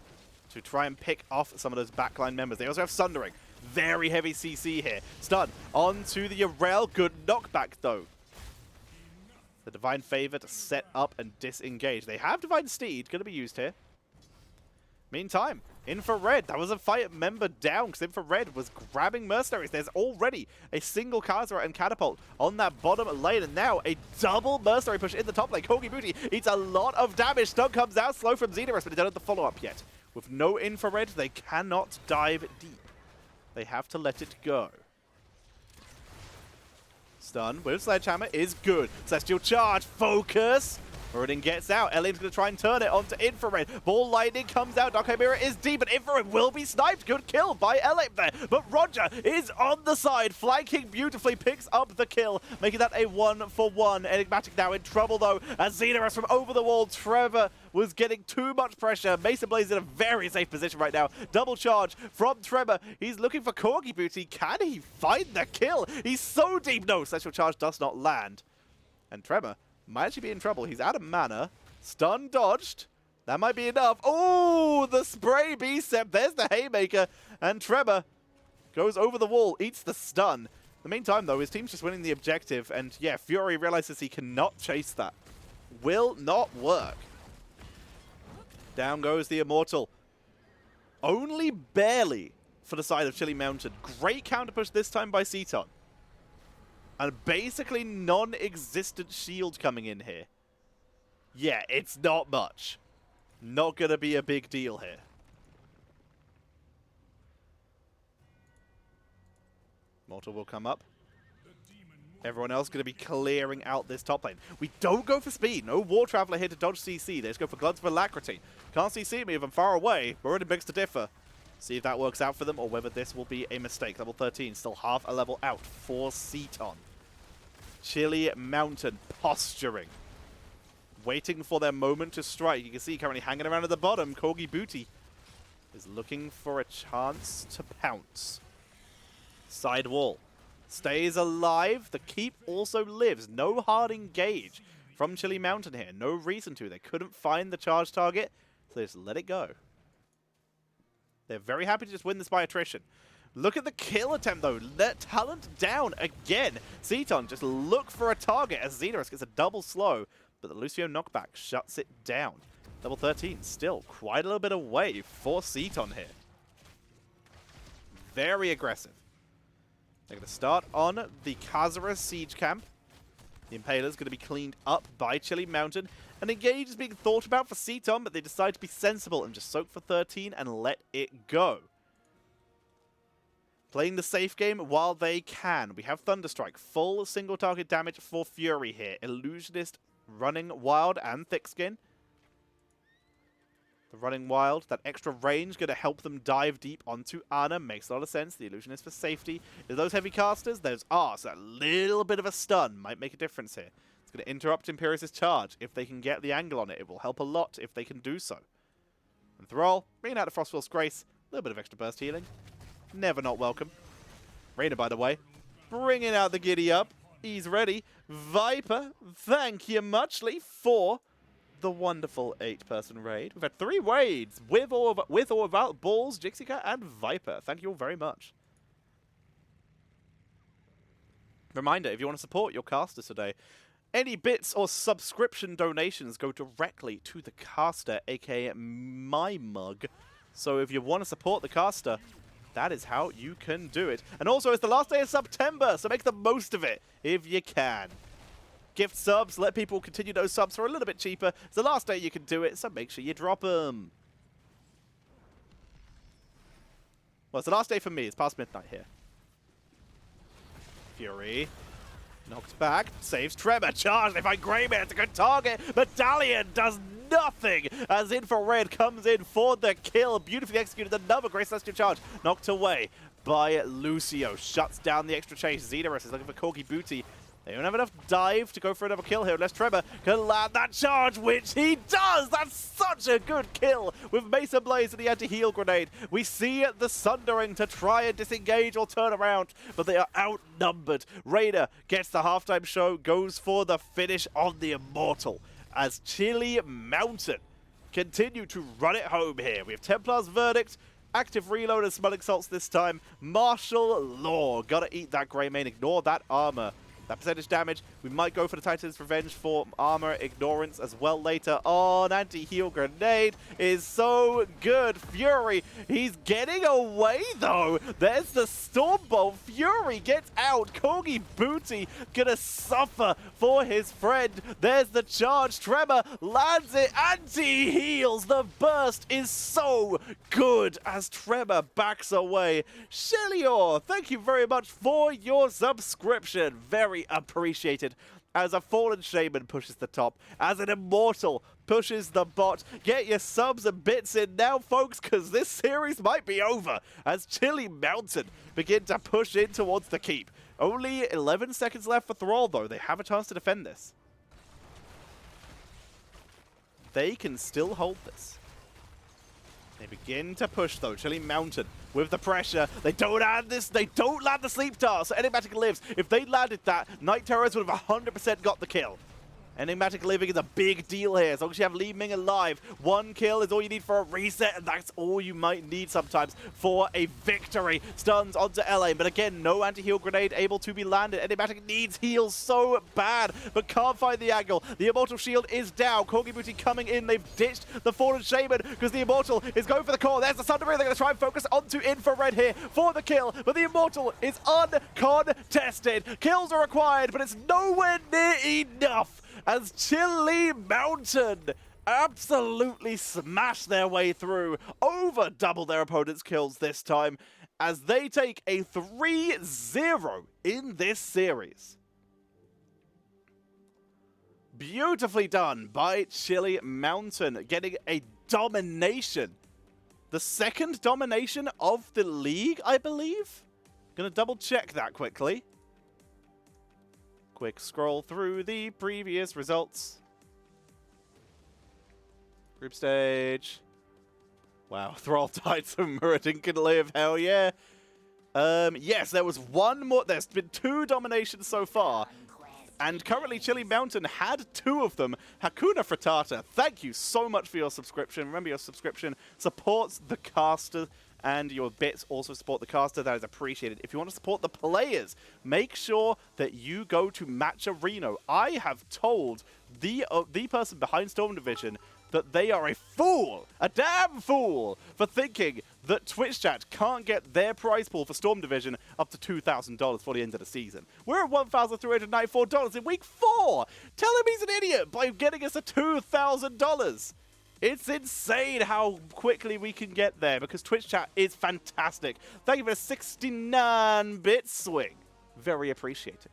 to try and pick off some of those backline members. They also have Sundering. Very heavy CC here. Stun onto the Yarel. Good knockback, though. The Divine Favor to set up and disengage. They have Divine Steed, going to be used here. Meantime, Infrared, that was a fight member down because Infrared was grabbing mercenaries. There's already a single Khazra and Catapult on that bottom lane, and now a double mercenary push in the top lane. Corgi Booty eats a lot of damage. Stun comes out slow from Xenorus, but they don't have the follow-up yet. With no Infrared, they cannot dive deep. They have to let it go. Stun with Sledgehammer is good. Celestial Charge, focus. Muradin gets out. Eliam's going to try and turn it onto Infrared. Ball Lightning comes out. Dark Chimera is deep, but Infrared will be sniped. Good kill by Eliam there. But Roger is on the side, flanking beautifully, picks up the kill, making that a 1-for-1. Enigmatic now in trouble, though, as Xenorus from over the wall. Trevor was getting too much pressure. Mason Blaze in a very safe position right now. Double charge from Trevor. He's looking for Corgi Booty. Can he find the kill? He's so deep. No, Celestial Charge does not land. And Trevor might actually be in trouble. He's out of mana. Stun dodged. That might be enough. Oh, the spray B-step. There's the Haymaker. And Trevor goes over the wall, eats the stun. In the meantime, though, his team's just winning the objective. And yeah, Fury realizes he cannot chase that. Will not work. Down goes the Immortal. Only barely for the side of Chili Mountain. Great counter push this time by CTON. And basically non-existent shield coming in here. Yeah, it's not much. Not going to be a big deal here. Mortal will come up. Everyone else going to be clearing out this top lane. We don't go for speed. No War Traveler here to dodge CC. They just go for Gluds of Alacrity. Can't CC me if I'm far away. We're already begs to differ. See if that works out for them or whether this will be a mistake. Level 13, still half a level out for CTON. Chili Mountain posturing. Waiting for their moment to strike. You can see currently hanging around at the bottom. Corgi Booty is looking for a chance to pounce. Side wall. Stays alive. The keep also lives. No hard engage from Chili Mountain here. No reason to. They couldn't find the charge target, so they just let it go. They're very happy to just win this by attrition. Look at the kill attempt, though. Let talent down again. CTON just look for a target as Xenorus gets a double slow, but the Lucio knockback shuts it down. Level 13 still quite a little bit away for CTON here. Very aggressive. They're going to start on the Khazra siege camp. The Impaler's going to be cleaned up by Chili Mountain. An engage is being thought about for CTON, but they decide to be sensible and just soak for 13 and let it go. Playing the safe game while they can. We have Thunderstrike. Full single target damage for Fury here. Illusionist running wild and thick skin. The running wild, that extra range going to help them dive deep onto Ana. Makes a lot of sense. The Illusionist for safety. Is those heavy casters? Those are. So that little bit of a stun might make a difference here. It's going to interrupt Imperius' charge. If they can get the angle on it, it will help a lot if they can do so. And Thrall, bringing out the Frostwell's Grace. A little bit of extra burst healing. Never not welcome. Reyna, by the way, bringing out the giddy up. He's ready. Viper, thank you muchly for the wonderful 8-person raid. We've had 3 raids with or without Balls, Jixica, and Viper. Thank you all very much. Reminder, if you want to support your casters today, any bits or subscription donations go directly to the caster, aka my mug. So if you want to support the caster, that is how you can do it. And also, it's the last day of September, so make the most of it if you can. Gift subs, let people continue those subs for a little bit cheaper. It's the last day you can do it, so make sure you drop them. Well, it's the last day for me. It's past midnight here. Fury knocked back, saves Tremor, charge, they find Greymane, it's a good target. Medallion does nothing as Infrared comes in for the kill. Beautifully executed, another Great Celestial charge. Knocked away by Lucio. Shuts down the extra chase. Xenorus is looking for Corgi Booty. They don't have enough dive to go for another kill here unless Tremor can land that charge, which he does! That's such a good kill with Mason Blaze and the anti-heal grenade. We see the Sundering to try and disengage or turn around, but they are outnumbered. Raider gets the halftime show, goes for the finish on the Immortal as Chili Mountain continue to run it home here. We have Templar's Verdict, active reload and Smelling Salts this time. Martial Law, gotta eat that Greymane, ignore that armor. That percentage damage, we might go for the Titan's Revenge for armor ignorance as well later on. Anti-heal grenade is so good. Fury, he's getting away though. There's the Stormbolt. Fury gets out. Corgi Booty gonna suffer for his friend. There's the charge. Tremor lands it. Anti-heals. The burst is so good as Tremor backs away. Shelior, thank you very much for your subscription. Very appreciated as a Fallen Shaman pushes the top, as an Immortal pushes the bot. Get your subs and bits in now, folks, because this series might be over as Chili Mountain begin to push in towards the keep. Only 11 seconds left for Thrall, though. They have a chance to defend this. They can still hold this. They begin to push though. Chili Mountain with the pressure. They don't land this. They don't land the sleep tar. So Enigmatic lives. If they landed that, Night Terrors would have 100% got the kill. Enigmatic living is a big deal here. As long as you have Li Ming alive, 1 kill is all you need for a reset, and that's all you might need sometimes for a victory. Stuns onto LA, but again, no anti-heal grenade able to be landed. Enigmatic needs heals so bad, but can't find the angle. The Immortal shield is down. Corgi Booty coming in. They've ditched the Fallen Shaman because the Immortal is going for the core. There's the Sundering. They're going to try and focus onto Infrared here for the kill, but the Immortal is uncontested. Kills are required, but it's nowhere near enough as Chili Mountain absolutely smash their way through, over double their opponent's kills this time, as they take a 3-0 in this series. Beautifully done by Chili Mountain, getting a domination. The second domination of the league, I believe. Gonna double check that quickly. Quick scroll through the previous results. Group stage. Wow, Thrall died so Muradin can live, hell yeah. Yes, there was one more. There's been 2 dominations so far. And currently, Chili Mountain had 2 of them. Hakuna Frittata, thank you so much for your subscription. Remember, your subscription supports the caster, and your bits also support the caster. That is appreciated. If you want to support the players, make sure that you go to Matcherino. I have told the person behind Storm Division that they are a fool, a damn fool, for thinking that Twitch chat can't get their prize pool for Storm Division up to $2,000 for the end of the season. We're at $1,394 in week 4. Tell him he's an idiot by getting us a $2,000. It's insane how quickly we can get there because Twitch chat is fantastic. Thank you for a 69-bit swing. Very appreciated.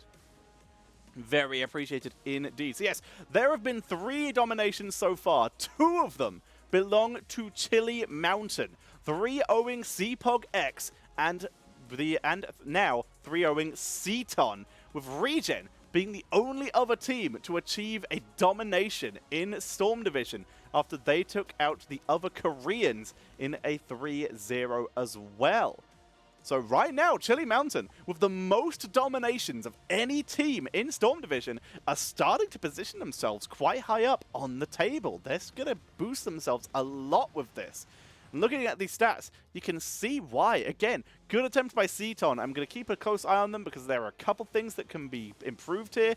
Very appreciated indeed. So yes, there have been 3 dominations so far. 2 of them belong to Chili Mountain. 3-0ing CPOG X and now 3-0ing CTON, with Regen being the only other team to achieve a domination in Storm Division after they took out the other Koreans in a 3-0 as well. So right now, Chili Mountain, with the most dominations of any team in Storm Division, are starting to position themselves quite high up on the table. They're going to boost themselves a lot with this. And looking at these stats, you can see why. Again, good attempt by CTON. I'm going to keep a close eye on them because there are a couple things that can be improved here.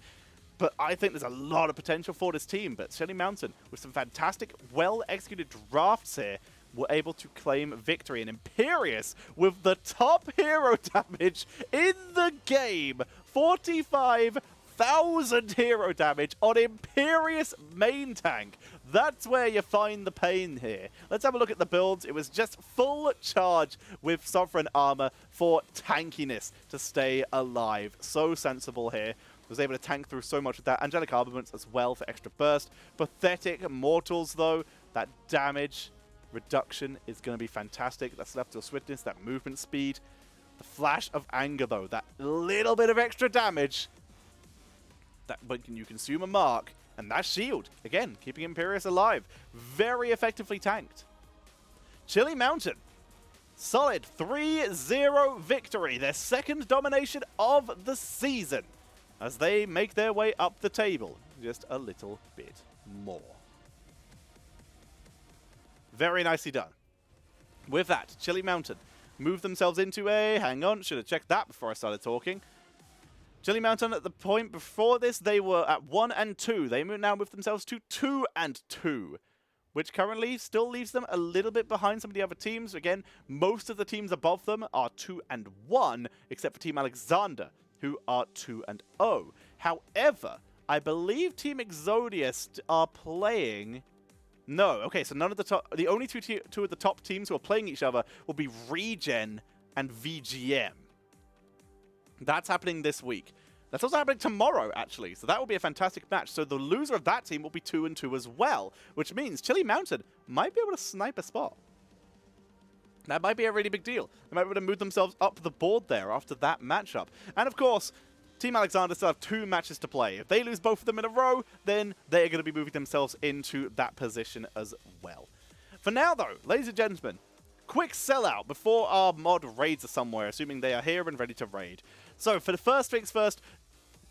But I think there's a lot of potential for this team. But Chili Mountain, with some fantastic, well-executed drafts here, were able to claim victory. And Imperius, with the top hero damage in the game, 45,000 hero damage on Imperius main tank. That's where you find the pain here. Let's have a look at the builds. It was just full charge with Sovereign Armor for tankiness to stay alive. So sensible here. Was able to tank through so much of that. Angelic Armaments as well for extra burst. Pathetic Mortals, though. That damage reduction is going to be fantastic. That's left to swiftness, that movement speed. The Flash of Anger, though. That little bit of extra damage. That when you consume a mark. And that shield, again, keeping Imperius alive. Very effectively tanked. Chili Mountain. Solid 3-0 victory. Their second domination of the season. As they make their way up the table just a little bit more. Very nicely done. With that, Chili Mountain move themselves into a... Hang on, should have checked that before I started talking. Chili Mountain, at the point before this, they were at 1-2. They now move themselves to 2-2, which currently still leaves them a little bit behind some of the other teams. Again, most of the teams above them are 2-1, except for Team Alexander, who are 2-0. However, I believe Team Exodius are playing... No, okay, so none of the top... The only two of the top teams who are playing each other will be Regen and VGM. That's happening this week. That's also happening tomorrow, actually. So that will be a fantastic match. So the loser of that team will be 2-2 as well, which means Chili Mountain might be able to snipe a spot. That might be a really big deal. They might be able to move themselves up the board there after that matchup. And of course, Team Alexander still have 2 matches to play. If they lose both of them in a row, then they're going to be moving themselves into that position as well. For now, though, ladies and gentlemen, quick sellout before our mod raids are somewhere, assuming they are here and ready to raid. So, for the first things first,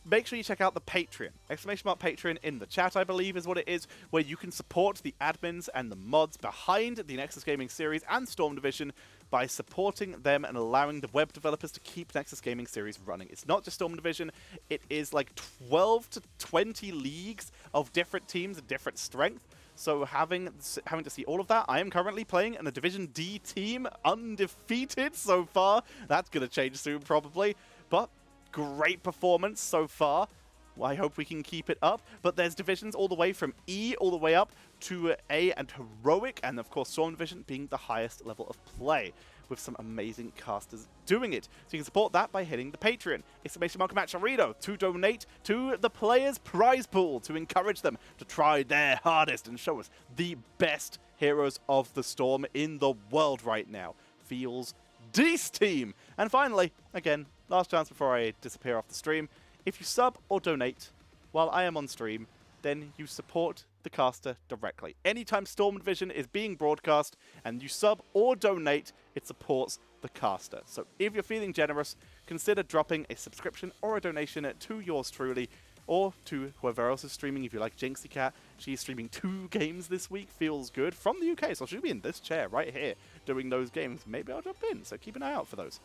make sure you check out the Patreon. !Patreon in the chat, I believe, is what it is, where you can support the admins and the mods behind the Nexus Gaming series and Storm Division by supporting them and allowing the web developers to keep Nexus Gaming series running. It's not just Storm Division, it is like 12 to 20 leagues of different teams of different strength. So having to see all of that, I am currently playing in a Division D team, undefeated so far. That's going to change soon, probably. But great performance so far. Well, I hope we can keep it up. But there's divisions all the way from E all the way up to A and Heroic. And, of course, Storm Division being the highest level of play. with some amazing casters doing it. So you can support that by hitting the Patreon. Exclamation mark Matcherito to donate to the players' prize pool to encourage them to try their hardest and show us the best Heroes of the Storm in the world right now. Feels Dece team. And finally, again, last chance before I disappear off the stream, if you sub or donate while I am on stream, then you support the caster directly. Anytime Storm Division is being broadcast and you sub or donate, it supports the caster. So if you're feeling generous, consider dropping a subscription or a donation to yours truly, or to whoever else is streaming. If you like Jinxie Cat, she's streaming 2 games this week. Feels good. From the UK, so she'll be in this chair right here doing those games. Maybe I'll jump in, so keep an eye out for those.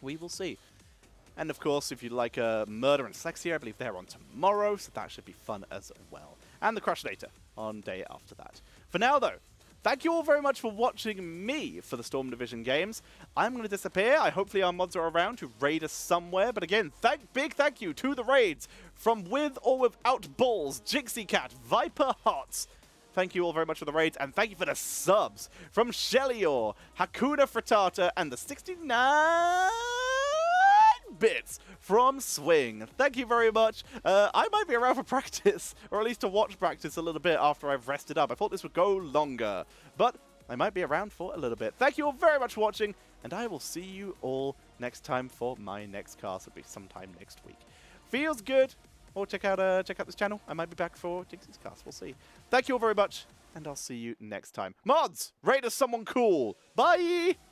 We will see. And of course, if you like Murder and Slexia, I believe they're on tomorrow, so that should be fun as well. And the Crush Data on day after that. For now, though, thank you all very much for watching me for the Storm Division games. I'm going to disappear. Hopefully our mods are around to raid us somewhere. But again, big thank you to the raids from With or Without Balls, Jinxie Cat, Viper Hots. Thank you all very much for the raids, and thank you for the subs from Shellior, Hakuna Frittata, and the 69 bits from Swing. Thank you very much. I might be around for practice, or at least to watch practice a little bit after I've rested up. I thought this would go longer, but I might be around for a little bit. Thank you all very much for watching, and I will see you all next time for my next cast. It'll be sometime next week. Feels good. Or check out this channel. I might be back for Jinxie's cast. We'll see. Thank you all very much, and I'll see you next time. Mods, rate us someone cool. Bye!